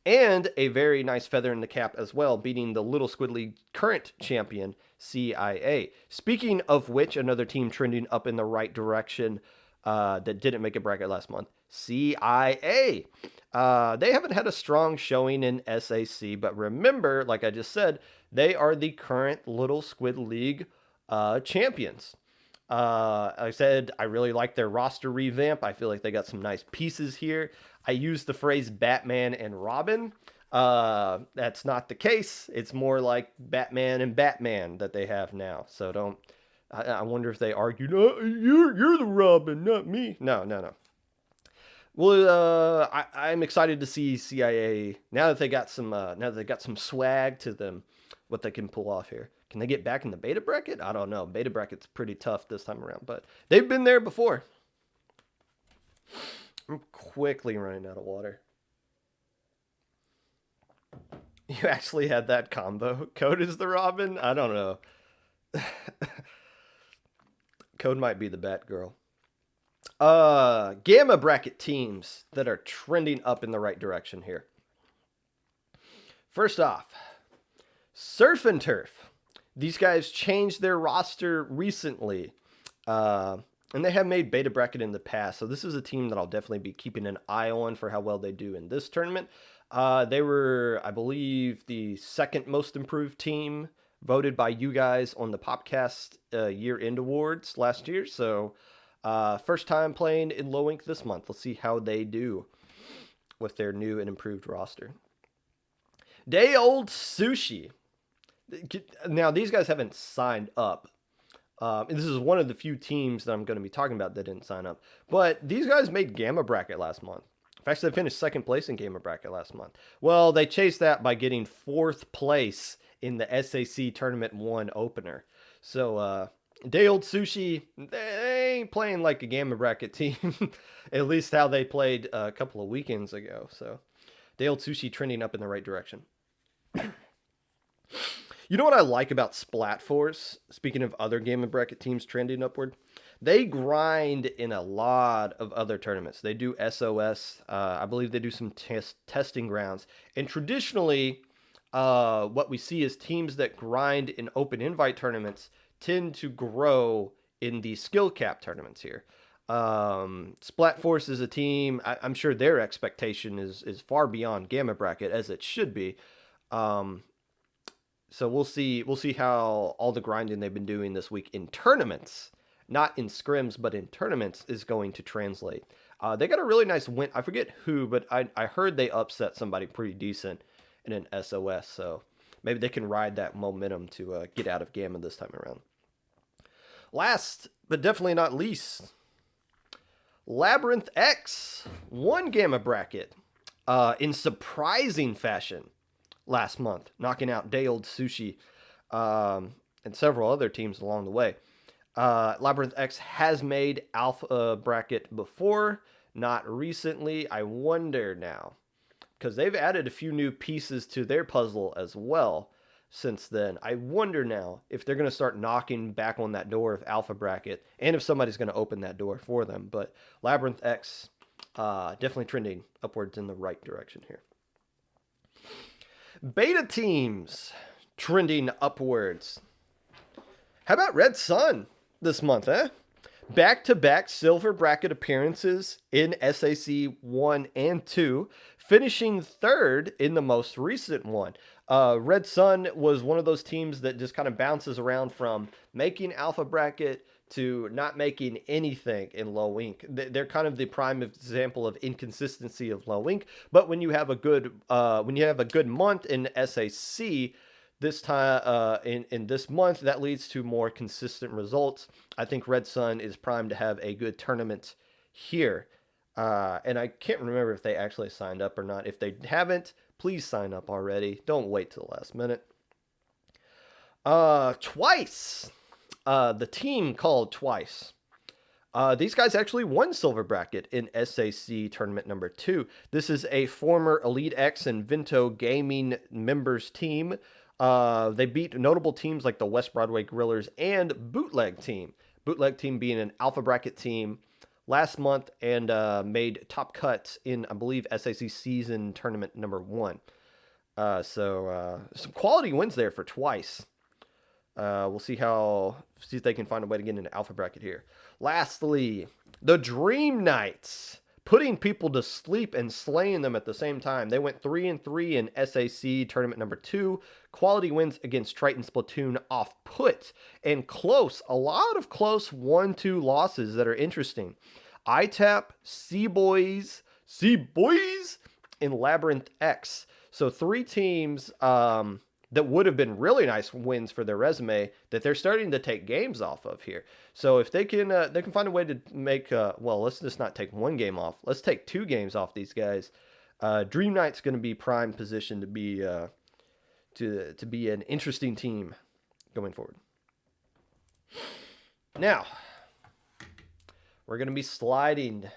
and a very nice feather in the cap as well, beating the Little Squid League current champion, CIA. Speaking of which, another team trending up in the right direction that didn't make a bracket last month, CIA. They haven't had a strong showing in SAC, but remember, like I just said, they are the current Little Squid League champions. I said I really like their roster revamp. I feel like they got some nice pieces here. I used the phrase Batman and Robin. That's not the case. It's more like Batman and Batman that they have now. So don't. I wonder if they argue. No, you're the Robin, not me. No. Well, I'm excited to see CIA now that they got some swag to them. What they can pull off here. Can they get back in the beta bracket? I don't know. Beta bracket's pretty tough this time around, but they've been there before. I'm quickly running out of water. You actually had that combo. Code is the Robin? I don't know. Code might be the Batgirl. Gamma bracket teams that are trending up in the right direction here. First off, Surf and Turf. These guys changed their roster recently, and they have made beta bracket in the past. So this is a team that I'll definitely be keeping an eye on for how well they do in this tournament. They were, I believe, the second most improved team voted by you guys on the Popcast year-end awards last year. So first time playing in low ink this month. Let's see how they do with their new and improved roster. Day Old Sushi. Now, these guys haven't signed up. This is one of the few teams that I'm going to be talking about that didn't sign up. But these guys made Gamma Bracket last month. In fact, they finished second place in Gamma Bracket last month. Well, they chased that by getting fourth place in the SAC Tournament 1 opener. So, Day Old Sushi, they ain't playing like a Gamma Bracket team. At least how they played a couple of weekends ago. So, Day Old Sushi trending up in the right direction. You know what I like about Splat Force? Speaking of other Gamma Bracket teams trending upward, They grind in a lot of other tournaments. They do SOS. I believe they do some testing grounds. And traditionally, what we see is teams that grind in open invite tournaments tend to grow in the skill cap tournaments here. Splat Force is a team. I'm sure their expectation is far beyond Gamma Bracket, as it should be. So we'll see how all the grinding they've been doing this week in tournaments, not in scrims, but in tournaments, is going to translate. They got a really nice win. I forget who, but I heard they upset somebody pretty decent in an SOS. So maybe they can ride that momentum to get out of Gamma this time around. Last, but definitely not least, Labyrinth X won Gamma Bracket in surprising fashion last month, knocking out Day Old Sushi and several other teams along the way. Labyrinth X has made Alpha Bracket before, not recently. I wonder now, because they've added a few new pieces to their puzzle as well since then. I wonder now if they're going to start knocking back on that door of Alpha Bracket and if somebody's going to open that door for them. But Labyrinth X definitely trending upwards in the right direction here. Beta teams trending upwards. How about Red Sun this month, eh? Back-to-back silver bracket appearances in SAC 1 and 2, finishing third in the most recent one. Red Sun was one of those teams that just kind of bounces around from making Alpha Bracket to not making anything in low ink. They're kind of the prime example of inconsistency of low ink. But when you have a good month in SAC, this time in this month, that leads to more consistent results. I think Red Sun is primed to have a good tournament here. And I can't remember if they actually signed up or not. If they haven't, please sign up already. Don't wait till the last minute. Twice. The team called Twice. These guys actually won silver bracket in SAC tournament number 2. This is a former Elite X and Vinto Gaming members team. They beat notable teams like the West Broadway Grillers and Bootleg Team. Bootleg Team being an Alpha Bracket team last month and made top cuts in, I believe, SAC season tournament number 1. So some quality wins there for Twice. We'll see if they can find a way to get into Alpha Bracket here. Lastly, the Dream Knights, putting people to sleep and slaying them at the same time. They went 3-3 in SAC tournament number 2. Quality wins against Triton Splatoon off put. And a lot of close 1-2 losses that are interesting. ITAP, C-Boys, and Labyrinth X. So 3 teams that would have been really nice wins for their resume that they're starting to take games off of here. So if they can find a way to make, let's just not take 1 game off. Let's take 2 games off these guys. Dream Knight's going to be prime position to be an interesting team going forward. Now, we're going to be sliding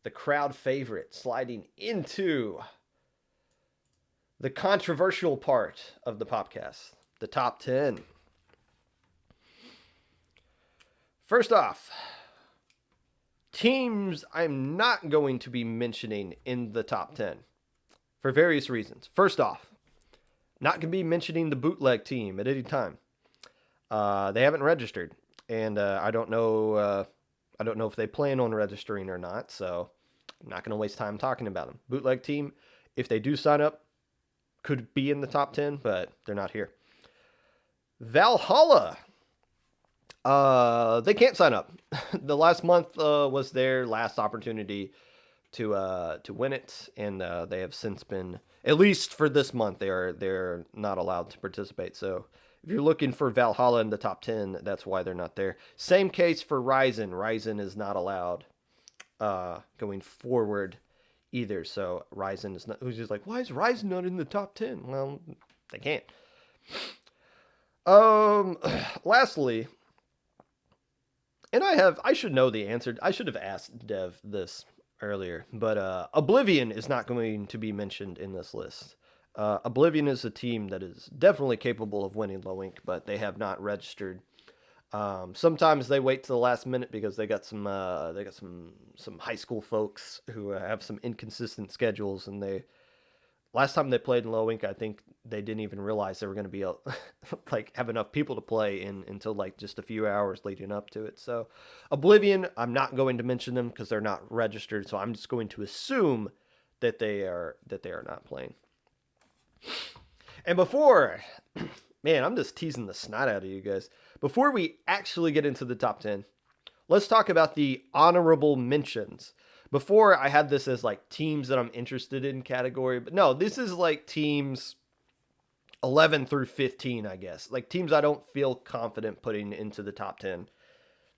the crowd favorite, sliding into the controversial part of the Popcast, the top 10. First off, teams I'm not going to be mentioning in the top 10 for various reasons. First off, not going to be mentioning the Bootleg Team at any time. They haven't registered, and I don't know if they plan on registering or not, so I'm not going to waste time talking about them. Bootleg Team, if they do sign up, could be in the top 10, but they're not here. Valhalla. They can't sign up. The last month was their last opportunity to win it, and they have since been, at least for this month, they're not allowed to participate. So if you're looking for Valhalla in the top 10, that's why they're not there. Same case for Ryzen. Ryzen is not allowed going forward either. So Ryzen is not, who's just like, why is Ryzen not in the top 10? Well, they can't. Lastly, and I should know the answer. I should have asked Dev this earlier, but Oblivion is not going to be mentioned in this list. Oblivion is a team that is definitely capable of winning low ink, but they have not registered. Sometimes they wait to the last minute because they got some high school folks who have some inconsistent schedules, and they last time they played in Low Ink, I think they didn't even realize they were going to be like have enough people to play in until like just a few hours leading up to it. So, Oblivion, I'm not going to mention them because they're not registered. So I'm just going to assume that they are not playing. And before, man, I'm just teasing the snot out of you guys. Before we actually get into the top 10, let's talk about the honorable mentions. Before I had this as like teams that I'm interested in category, but no, this is like teams 11 through 15, I guess. Like teams I don't feel confident putting into the top 10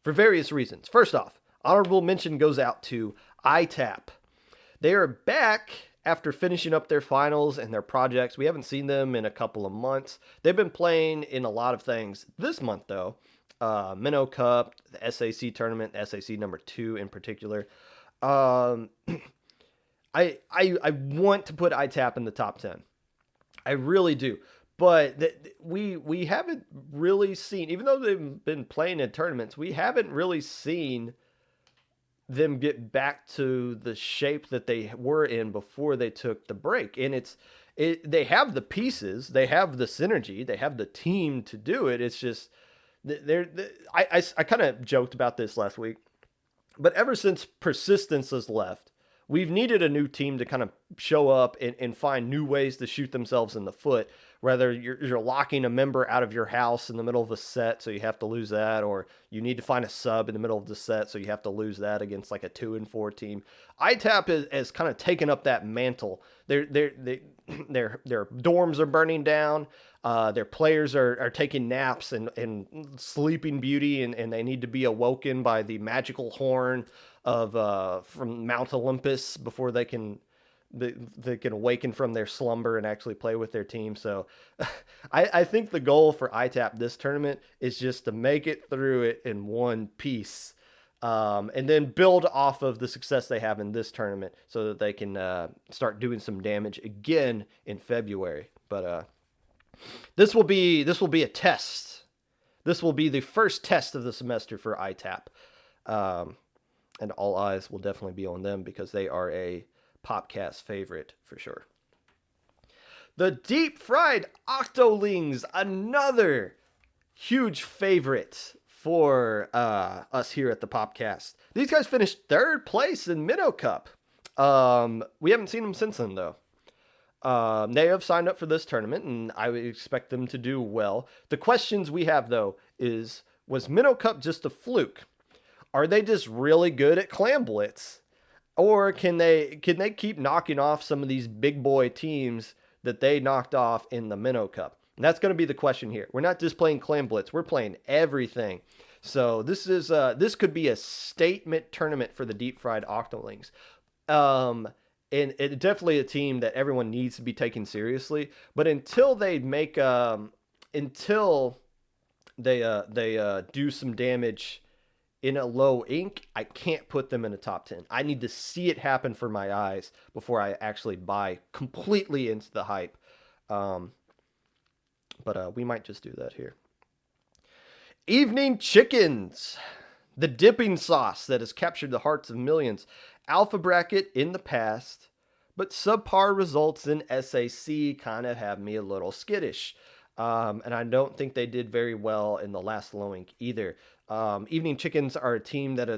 for various reasons. First off, honorable mention goes out to ITAP. They are back after finishing up their finals and their projects. We haven't seen them in a couple of months. They've been playing in a lot of things this month, though. Minnow Cup, the SAC tournament, SAC number 2 in particular. I want to put ITAP in the top 10. I really do. But we haven't really seen, even though they've been playing in tournaments, we haven't really seen them get back to the shape that they were in before they took the break. And they have the pieces, they have the synergy, they have the team to do it. It's just I kind of joked about this last week, but ever since Persistence has left, we've needed a new team to kind of show up and find new ways to shoot themselves in the foot. Whether you're locking a member out of your house in the middle of a set, so you have to lose that, or you need to find a sub in the middle of the set, so you have to lose that against like a 2-4 team. ITAP has kind of taken up that mantle. Their dorms are burning down. Their players are taking naps and sleeping beauty, and they need to be awoken by the magical horn of from Mount Olympus before they can awaken from their slumber and actually play with their team. So I think the goal for ITAP this tournament is just to make it through it in one piece, and then build off of the success they have in this tournament so that they can start doing some damage again in February. But this will be a test. This will be the first test of the semester for ITAP. And all eyes will definitely be on them because they are a Popcast favorite for sure. The Deep Fried Octolings, another huge favorite for us here at the Popcast. These guys finished 3rd place in Minnow Cup. We haven't seen them since then, though. They have signed up for this tournament, and I would expect them to do well. The questions we have, though, is, was Minnow Cup just a fluke? Are they just really good at Clam Blitz? Or can they keep knocking off some of these big boy teams that they knocked off in the Minnow Cup? And that's going to be the question here. We're not just playing Clam Blitz. We're playing everything. So this could be a statement tournament for the Deep Fried Octolings. And it's definitely a team that everyone needs to be taken seriously. But until they do some damage in a Low Ink, I can't put them in a top 10. I need to see it happen for my eyes before I actually buy completely into the hype. But we might just do that here. Evening Chickens, the dipping sauce that has captured the hearts of millions. Alpha bracket in the past, but subpar results in SAC kind of have me a little skittish. And I don't think they did very well in the last Low Ink either. Evening Chickens are a team that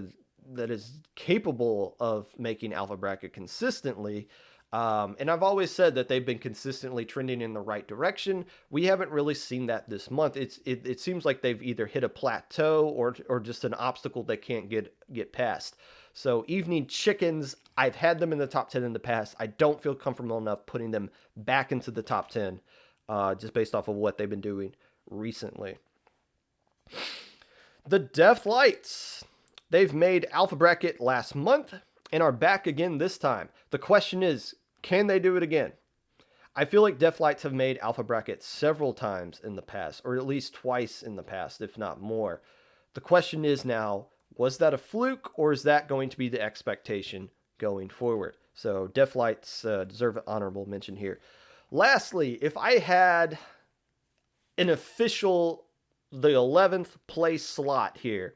is capable of making Alpha bracket consistently. And I've always said that they've been consistently trending in the right direction. We haven't really seen that this month. It seems like they've either hit a plateau or just an obstacle they can't get past. So Evening Chickens, I've had them in the top 10 in the past. I don't feel comfortable enough putting them back into the top 10, just based off of what they've been doing recently. The Deathlights, they've made Alpha bracket last month and are back again this time. The question is, can they do it again? I feel like Deathlights have made Alpha bracket several times in the past, or at least twice in the past, if not more. The question is now, was that a fluke, or is that going to be the expectation going forward? So Deathlights deserve an honorable mention here. Lastly, if I had an official the 11th place slot here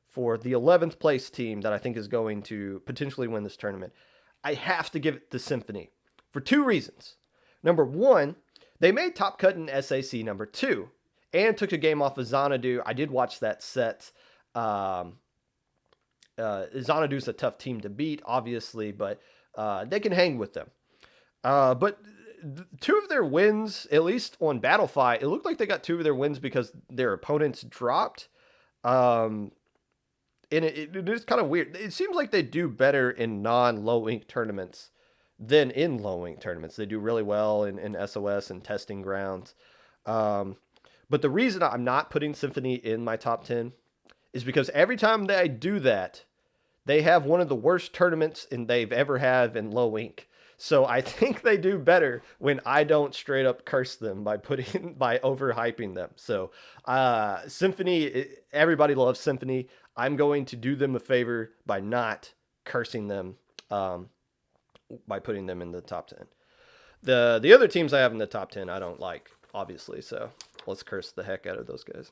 for the 11th place team that I think is going to potentially win this tournament, I have to give it to Symphony for two reasons. Number one, they made top cut in SAC number 2 and took a game off of Xanadu. I did watch that set. Xanadu's a tough team to beat, obviously, but they can hang with them. But two of their wins, at least on Battlefy, it looked like they got two of their wins because their opponents dropped. And it is kind of weird. It seems like they do better in non-low ink tournaments than in low ink tournaments. They do really well in SOS and testing grounds. But the reason I'm not putting Symphony in my top 10 is because every time that I do that, they have one of the worst tournaments they've ever had in low ink. So I think they do better when I don't straight up curse them by overhyping them. So Symphony, everybody loves Symphony. I'm going to do them a favor by not cursing them, by putting them in the top 10. The other teams I have in the top 10 I don't like, obviously. So let's curse the heck out of those guys.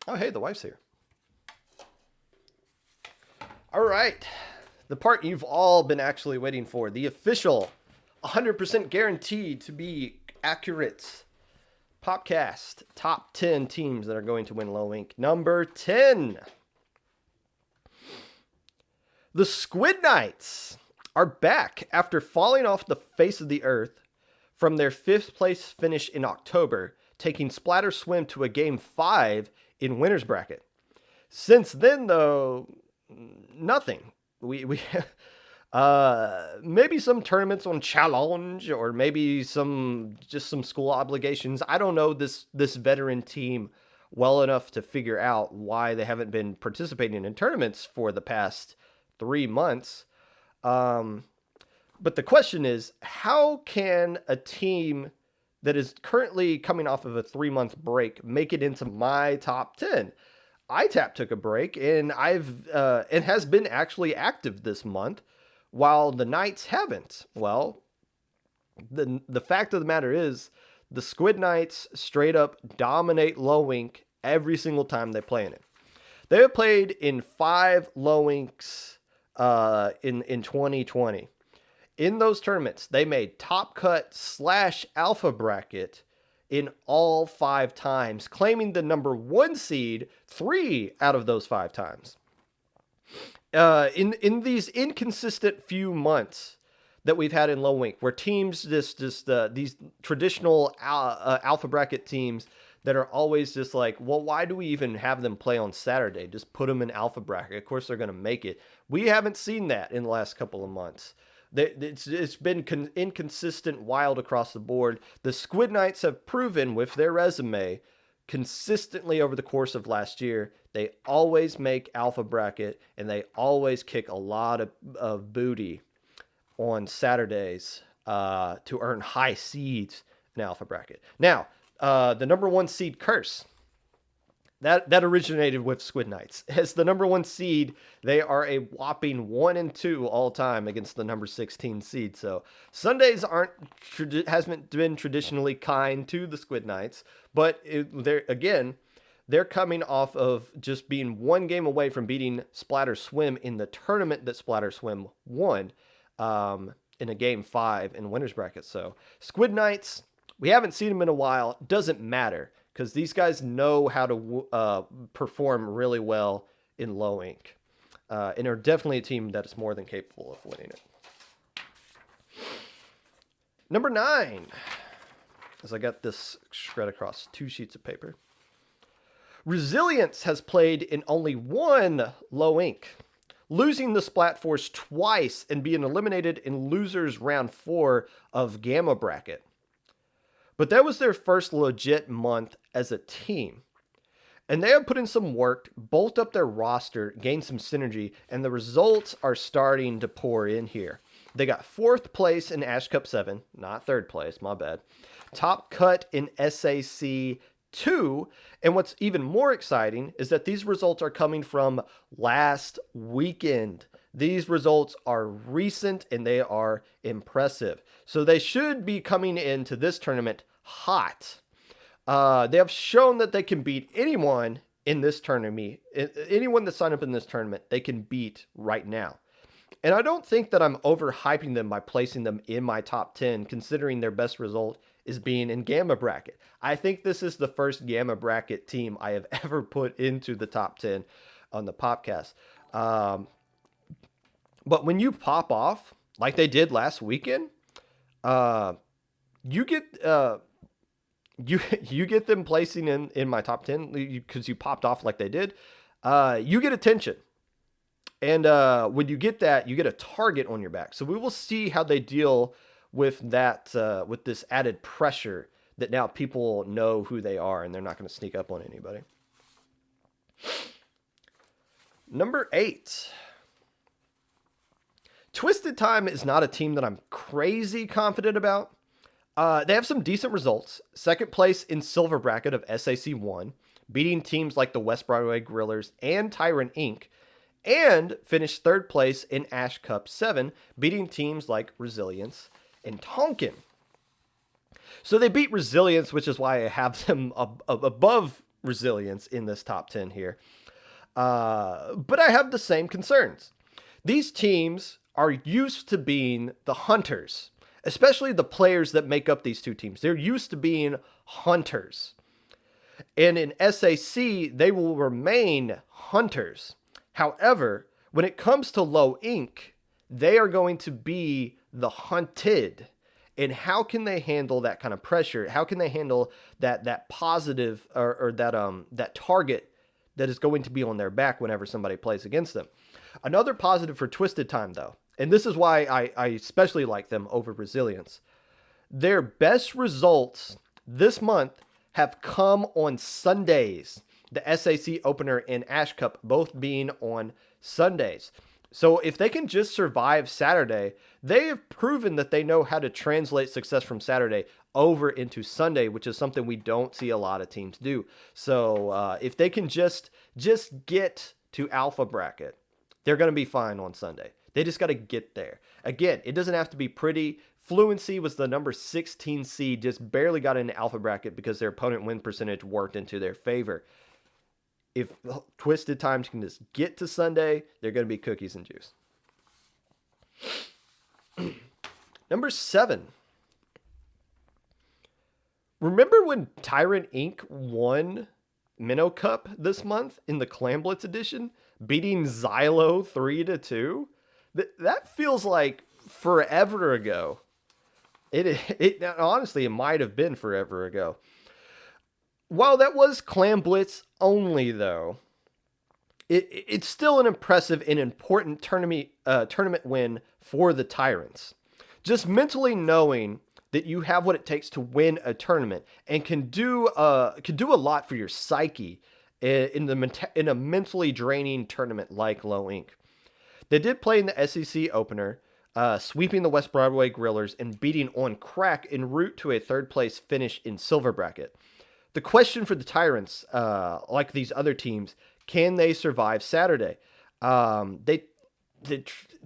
Oh, hey, the wife's here. All right. The part you've all been actually waiting for. The official, 100% guaranteed to be accurate Popcast top 10 teams that are going to win low ink. Number 10. The Squid Knights are back after falling off the face of the earth from their 5th place finish in October, taking Splatter Swim to a game 5 in winner's bracket. Since then, though, nothing. We maybe some tournaments on challenge, or maybe some school obligations. I don't know this veteran team well enough to figure out why they haven't been participating in tournaments for the past 3 months. But the question is, how can a team that is currently coming off of a 3-month break make it into my top 10? ITAP took a break, and it has been actually active this month, while the Knights haven't. Well, the fact of the matter is, the Squid Knights straight up dominate low ink every single time they play in it. They have played in 5 low inks in 2020. In those tournaments, they made top cut / alpha bracket in all 5 times, claiming the number 1 seed 3 out of those 5 times. In these inconsistent few months that we've had in low ink, where teams these traditional alpha bracket teams that are always just like, well, why do we even have them play on Saturday? Just put them in alpha bracket. Of course, they're going to make it. We haven't seen that in the last couple of months. It's been inconsistent, wild across the board. The Squid Knights have proven with their resume consistently over the course of last year, they always make alpha bracket, and they always kick a lot of booty on Saturdays to earn high seeds in alpha bracket. Now, the number 1 seed curse, that originated with Squid Knights. As the number 1 seed, they are a whopping 1-2 all time against the number 16 seed. So Sundays hasn't been traditionally kind to the Squid Knights, but they're coming off of just being 1 game away from beating Splatter Swim in the tournament that Splatter Swim won in a game 5 in winner's bracket. So Squid Knights, we haven't seen them in a while. Doesn't matter, because these guys know how to perform really well in low ink. And are definitely a team that is more than capable of winning it. Number 9, as I got this spread across 2 sheets of paper. Resilience has played in only 1 low ink, losing the Splat Force twice and being eliminated in losers round 4 of Gamma bracket. But that was their first legit month as a team. And they have put in some work, bulked up their roster, gained some synergy, and the results are starting to pour in here. They got 4th place in Ash Cup 7, not 3rd place, my bad. Top cut in SAC 2, and what's even more exciting is that these results are coming from last weekend. These results are recent and they are impressive. So they should be coming into this tournament hot. They have shown that they can beat anyone in this tournament. Anyone that signed up in this tournament, they can beat right now. And I don't think that I'm overhyping them by placing them in my top 10, considering their best result is being in Gamma Bracket. I think this is the first Gamma Bracket team I have ever put into the top 10 on the Popcast. But when you pop off, like they did last weekend, you get you get them placing in my top 10 because you popped off like they did. You get attention. And when you get that, you get a target on your back. So we will see how they deal with that, with this added pressure that now people know who they are and they're not going to sneak up on anybody. Number 8. Twisted Time is not a team that I'm crazy confident about. They have some decent results. Second place in Silver Bracket of SAC 1, beating teams like the West Broadway Grillers and Tyrant Inc., and finished third place in Ash Cup 7, beating teams like Resilience and Tonkin. So they beat Resilience, which is why I have them above Resilience in this top 10 here. But I have the same concerns. These teams are used to being the hunters, especially the players that make up these two teams. They're used to being hunters. And in SAC, they will remain hunters. However, when it comes to Low Inc., they are going to be the hunted. And how can they handle that kind of pressure? How can they handle that positive or that target that is going to be on their back whenever somebody plays against them? Another positive for Twisted Time, though, and this is why I especially like them over Resilience. Their best results this month have come on Sundays. The SAC opener and Ash Cup both being on Sundays. So if they can just survive Saturday, they have proven that they know how to translate success from Saturday over into Sunday, which is something we don't see a lot of teams do. So if they can just get to Alpha Bracket, they're going to be fine on Sunday. They just got to get there. Again, it doesn't have to be pretty. Fluency was the number 16 seed, just barely got into Alpha Bracket because their opponent win percentage worked into their favor. If Twisted Times can just get to Sunday, they're going to be cookies and juice. Number 7. Remember when Tyrant Inc. won Minnow Cup this month in the Clam Blitz edition, beating Xylo 3-2? That feels like forever ago. It honestly, it might have been forever ago. While that was Clam Blitz only, though, it's still an impressive and important tournament win for the Tyrants. Just mentally knowing that you have what it takes to win a tournament and can do a lot for your psyche in a mentally draining tournament like Low Inc. They did play in the SEC opener, sweeping the West Broadway Grillers and beating On Crack en route to a third place finish in Silver Bracket. The question for the Tyrants, like these other teams, can they survive Saturday?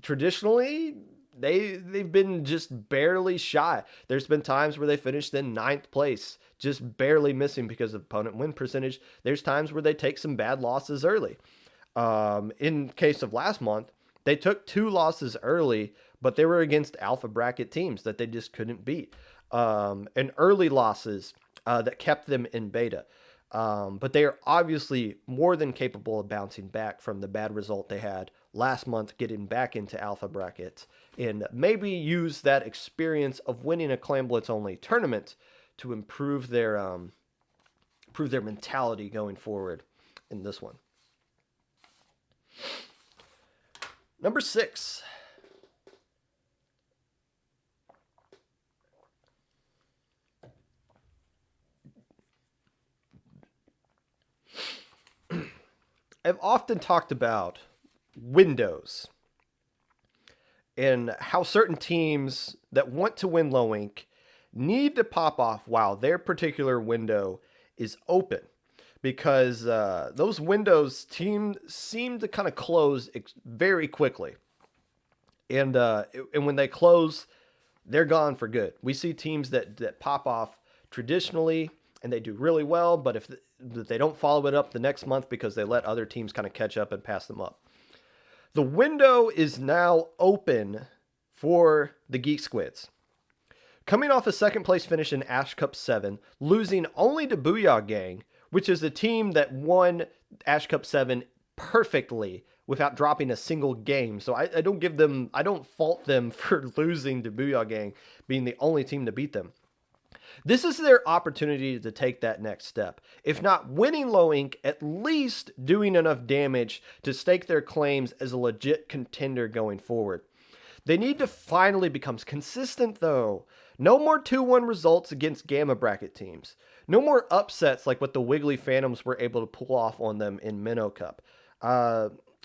Traditionally, they've been just barely shy. There's been times where they finished in 9th place, just barely missing because of opponent win percentage. There's times where they take some bad losses early. In case of last month, they took 2 losses early, but they were against Alpha Bracket teams that they just couldn't beat. And early losses that kept them in beta. But they are obviously more than capable of bouncing back from the bad result they had last month, getting back into Alpha Bracket, and maybe use that experience of winning a Clam Blitz only tournament to improve their mentality going forward in this one. Number 6. I've often talked about windows and how certain teams that want to win Low Inc. need to pop off while their particular window is open, because those windows seem to kind of close very quickly. And when they close, they're gone for good. We see teams that pop off traditionally and they do really well, but if they don't follow it up the next month because they let other teams kind of catch up and pass them up. The window is now open for the Geek Squids. Coming off a second place finish in Ash Cup 7, losing only to Booyah Gang, which is a team that won Ash Cup 7 perfectly without dropping a single game. So I don't fault them for losing to Booyah Gang, being the only team to beat them. This is their opportunity to take that next step. If not winning low ink, at least doing enough damage to stake their claims as a legit contender going forward. They need to finally become consistent, though. No more 2-1 results against Gamma Bracket teams. No more upsets like what the Wiggly Phantoms were able to pull off on them in Minnow Cup.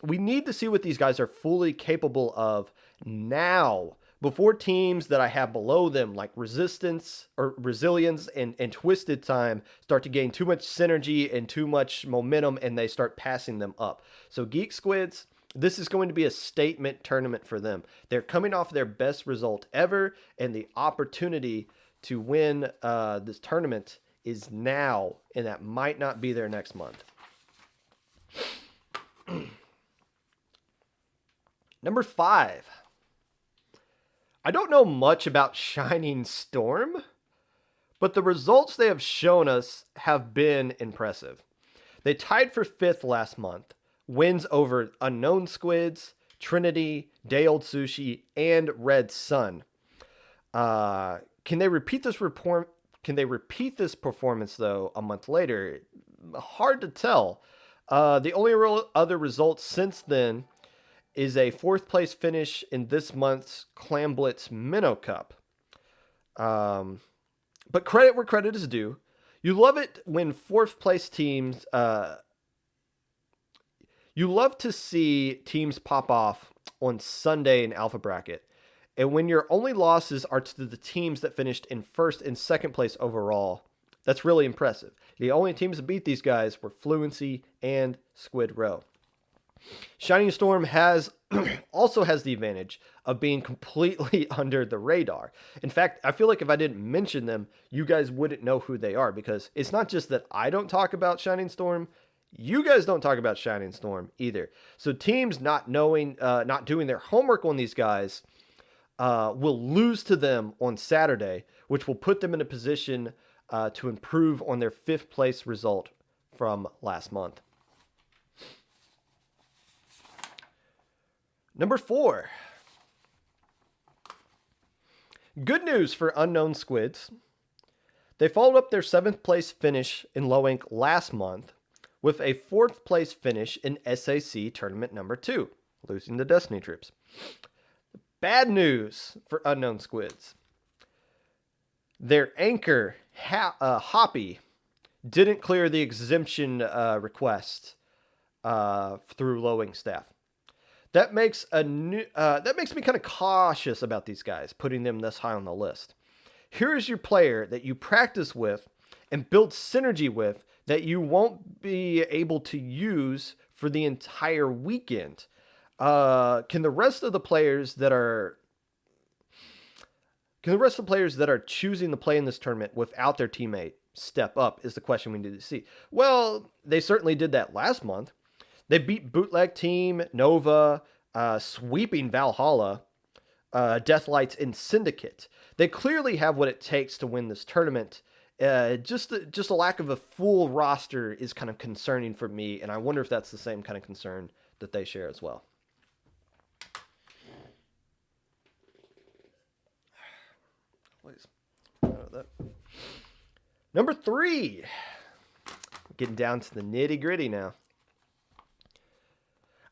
We need to see what these guys are fully capable of now, before teams that I have below them, like Resilience and Twisted Time, start to gain too much synergy and too much momentum, and they start passing them up. So Geek Squids, this is going to be a statement tournament for them. They're coming off their best result ever, and the opportunity to win this tournament is now, and that might not be there next month. Number 5. I don't know much about Shining Storm, but the results they have shown us have been impressive. They tied for 5th last month. Wins over Unknown Squids, Trinity, Day Old Sushi, and Red Sun. Can they repeat this performance though a month later? Hard to tell. The only other results since then is a 4th place finish in this month's Clam Blitz Minnow Cup. But credit where credit is due. You love it when 4th place teams, you love to see teams pop off on Sunday in Alpha Bracket. And when your only losses are to the teams that finished in 1st and 2nd place overall, that's really impressive. The only teams that beat these guys were Fluency and Squid Row. Shining Storm also has the advantage of being completely under the radar. In fact, I feel like if I didn't mention them, you guys wouldn't know who they are, because it's not just that I don't talk about Shining Storm, you guys don't talk about Shining Storm either. So teams not doing their homework on these guys will lose to them on Saturday, which will put them in a position to improve on their 5th place result from last month. Number 4. Good news for Unknown Squids. They followed up their 7th place finish in Low Ink last month with a 4th place finish in SAC Tournament number 2, losing to Destiny Troops. Bad news for Unknown Squids. Their anchor, Hoppy, didn't clear the exemption request through Low Ink staff. That makes me kind of cautious about these guys, putting them this high on the list. Here is your player that you practice with and build synergy with that you won't be able to use for the entire weekend. Can the rest of the players that are choosing to play in this tournament without their teammate step up is the question we need to see. Well, they certainly did that last month. They beat Bootleg Team, Nova, sweeping Valhalla, Deathlights, and Syndicate. They clearly have what it takes to win this tournament. Just a lack of a full roster is kind of concerning for me, and I wonder if that's the same kind of concern that they share as well. Please. Number 3. Getting down to the nitty gritty now.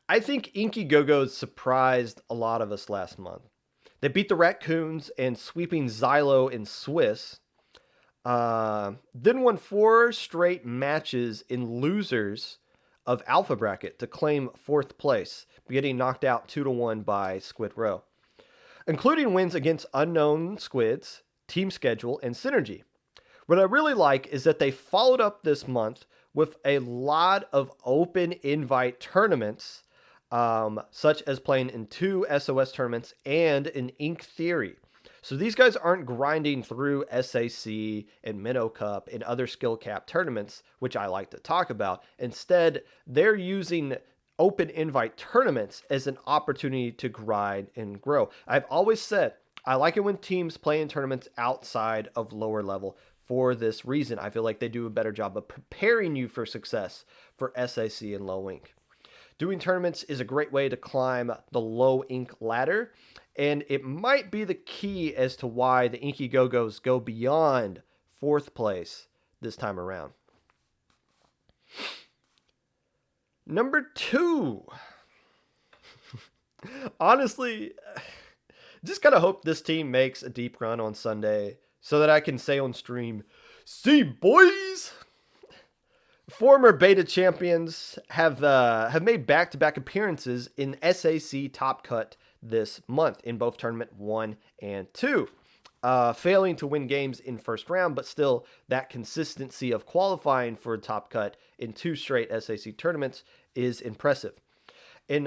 I think Inky Go-Go's surprised a lot of us last month. They beat the Raccoons and sweeping Xylo and Swiss. Then won 4 straight matches in losers of Alpha Bracket to claim 4th place, getting knocked out 2-1 by Squid Row, including wins against Unknown Squids, Team Schedule, and Synergy. What I really like is that they followed up this month with a lot of open invite tournaments such as playing in 2 SOS tournaments and in Ink Theory. So these guys aren't grinding through SAC and Minnow Cup and other skill cap tournaments, which I like to talk about. Instead, they're using open invite tournaments as an opportunity to grind and grow. I've always said I like it when teams play in tournaments outside of lower level for this reason. I feel like they do a better job of preparing you for success for SAC and low ink. Doing tournaments is a great way to climb the low ink ladder, and it might be the key as to why the Inky Go-Go's go beyond 4th place this time around. Number 2. Honestly, just kind of hope this team makes a deep run on Sunday so that I can say on stream, "See, boys!" Former beta champions have made back-to-back appearances in SAC Top Cut this month in both Tournament 1 and 2. Failing to win games in first round, but still that consistency of qualifying for Top Cut in 2 straight SAC tournaments is impressive. And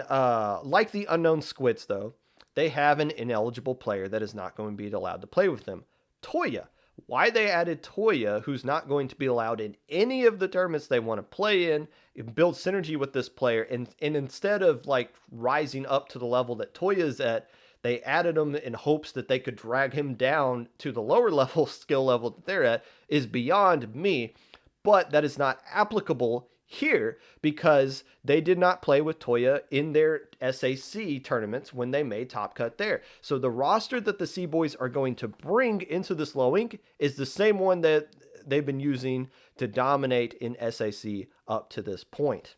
like the unknown Squids, though, they have an ineligible player that is not going to be allowed to play with them. Toya. Why they added Toya, who's not going to be allowed in any of the tournaments they want to play in, build synergy with this player, and instead of like rising up to the level that Toya is at, they added him in hopes that they could drag him down to the lower level skill level that they're at, is beyond me. But that is not applicable here because they did not play with Toya in their SAC tournaments when they made Top Cut there. So the roster that the C-Boys are going to bring into this low ink is the same one that they've been using to dominate in SAC up to this point.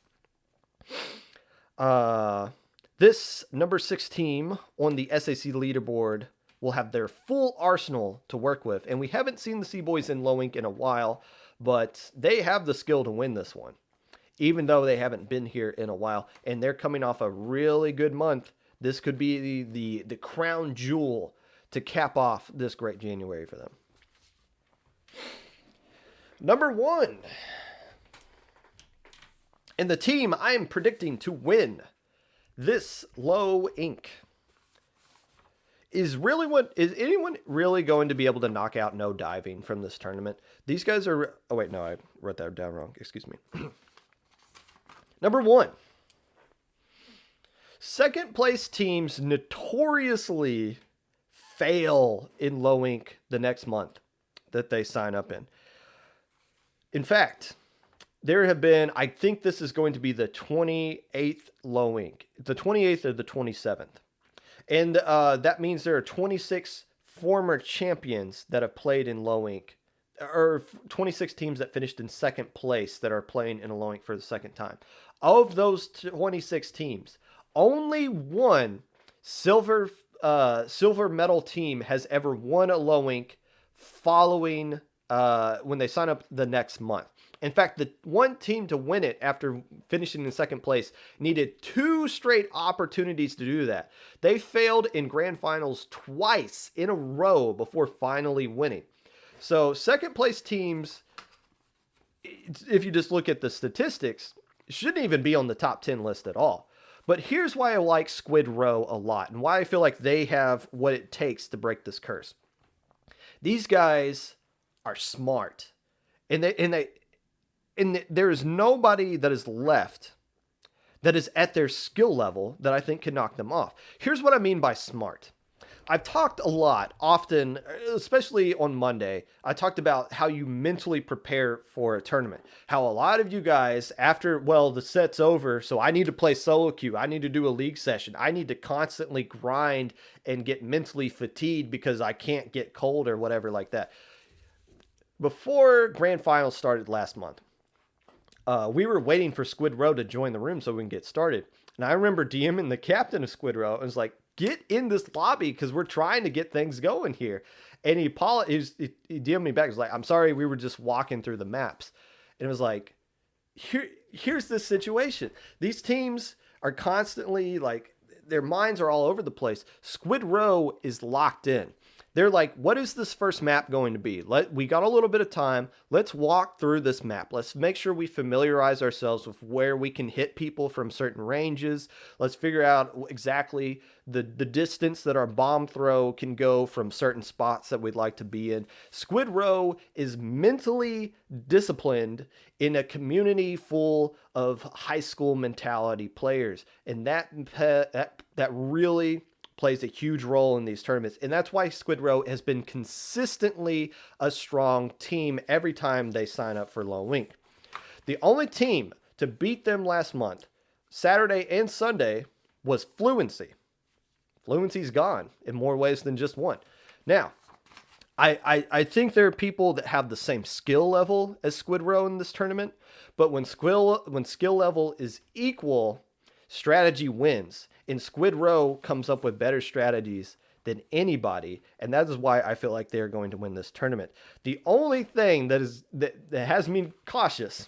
This number 6 team on the SAC leaderboard will have their full arsenal to work with, and we haven't seen the C-Boys in low ink in a while, but they have the skill to win this one, even though they haven't been here in a while, and they're coming off a really good month. This could be the crown jewel to cap off this great January for them. Number 1. And the team I am predicting to win this low ink is anyone really going to be able to knock out no diving from this tournament? These guys are, oh wait, no, I wrote that down wrong. Excuse me. Number 1. Second place teams notoriously fail in low ink the next month that they sign up in. In fact, there have been, I think this is going to be the 28th low ink, the 28th or the 27th. And that means there are 26 former champions that have played in low ink, or 26 teams that finished in second place that are playing in a low ink for the second time. Of those 26 teams, only one silver medal team has ever won a low ink following when they sign up the next month. In fact, the one team to win it after finishing in second place needed 2 straight opportunities to do that. They failed in grand finals twice in a row before finally winning. So second place teams, if you just look at the statistics, shouldn't even be on the top 10 list at all. But here's why I like Squid Row a lot and why I feel like they have what it takes to break this curse. These guys are smart, and there is nobody that is left that is at their skill level that I think can knock them off. Here's what I mean by smart. I've talked a lot, often, especially on Monday, I talked about how you mentally prepare for a tournament. How a lot of you guys, after, the set's over, so I need to play solo queue, I need to do a league session, I need to constantly grind and get mentally fatigued because I can't get cold or whatever like that. Before Grand Finals started last month, we were waiting for Squid Row to join the room so we can get started. And I remember DMing the captain of Squid Row and was like, get in this lobby because we're trying to get things going here. And he DM'd me back. He was like, I'm sorry, we were just walking through the maps. And it was like, here's this situation. These teams are constantly like, their minds are all over the place. Squid Row is locked in. They're like, what is this first map going to be? We got a little bit of time. Let's walk through this map. Let's make sure we familiarize ourselves with where we can hit people from certain ranges. Let's figure out exactly the distance that our bomb throw can go from certain spots that we'd like to be in. Squid Row is mentally disciplined in a community full of high school mentality players. And that really plays a huge role in these tournaments. And that's why Squid Row has been consistently a strong team every time they sign up for Lone Wink. The only team to beat them last month, Saturday and Sunday, was Fluency. Fluency's gone in more ways than just one. Now, I think there are people that have the same skill level as Squid Row in this tournament, but when skill level is equal, strategy wins. And Squid Row comes up with better strategies than anybody, and that is why I feel like they're going to win this tournament. The only thing that has me cautious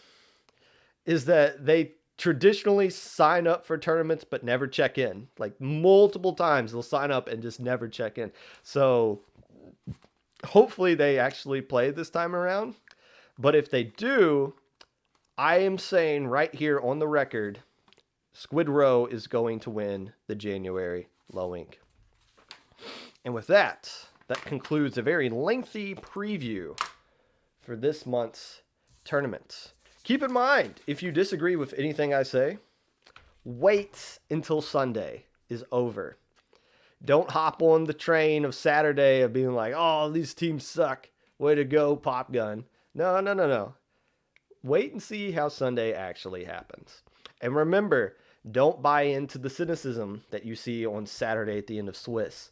is that they traditionally sign up for tournaments but never check in. Like multiple times they'll sign up and just never check in. So hopefully they actually play this time around. But if they do, I am saying right here on the record, Squid Row is going to win the January Low Ink. And with that concludes a very lengthy preview for this month's tournament. Keep in mind, if you disagree with anything I say, wait until Sunday is over. Don't hop on the train of Saturday of being like, oh, these teams suck. Way to go, Popgun. No. Wait and see how Sunday actually happens. And remember, don't buy into the cynicism that you see on Saturday at the end of Swiss.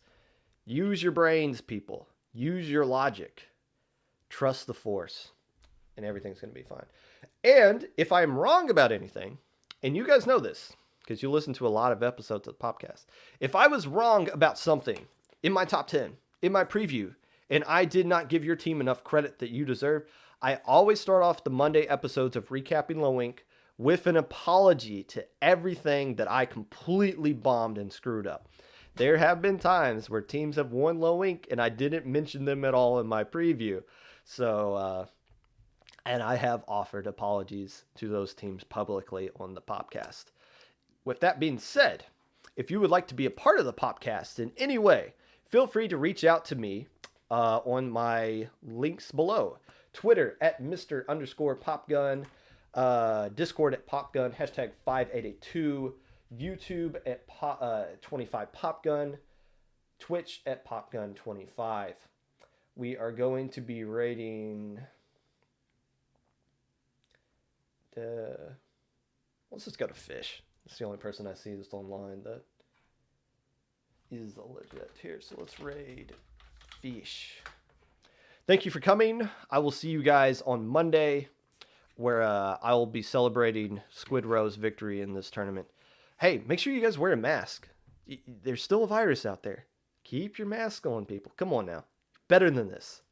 Use your brains, people. Use your logic. Trust the force. And everything's going to be fine. And if I'm wrong about anything, and you guys know this, because you listen to a lot of episodes of the podcast, if I was wrong about something in my top 10, in my preview, and I did not give your team enough credit that you deserve, I always start off the Monday episodes of Recapping Low Ink with an apology to everything that I completely bombed and screwed up. There have been times where teams have won Low Ink and I didn't mention them at all in my preview. So, and I have offered apologies to those teams publicly on the Popcast. With that being said, if you would like to be a part of the Popcast in any way, feel free to reach out to me on my links below. Twitter at Mr_Popgun, Discord at Popgun, hashtag 5882, YouTube at 25Popgun, Twitch at Popgun25. We are going to be rating let's just go to Fish. It's the only person I see that's online that is a legit here. So let's raid Fish. Thank you for coming. I will see you guys on Monday, where I will be celebrating Squid Row's victory in this tournament. Hey, make sure you guys wear a mask. There's still a virus out there. Keep your mask on, people. Come on now. Better than this.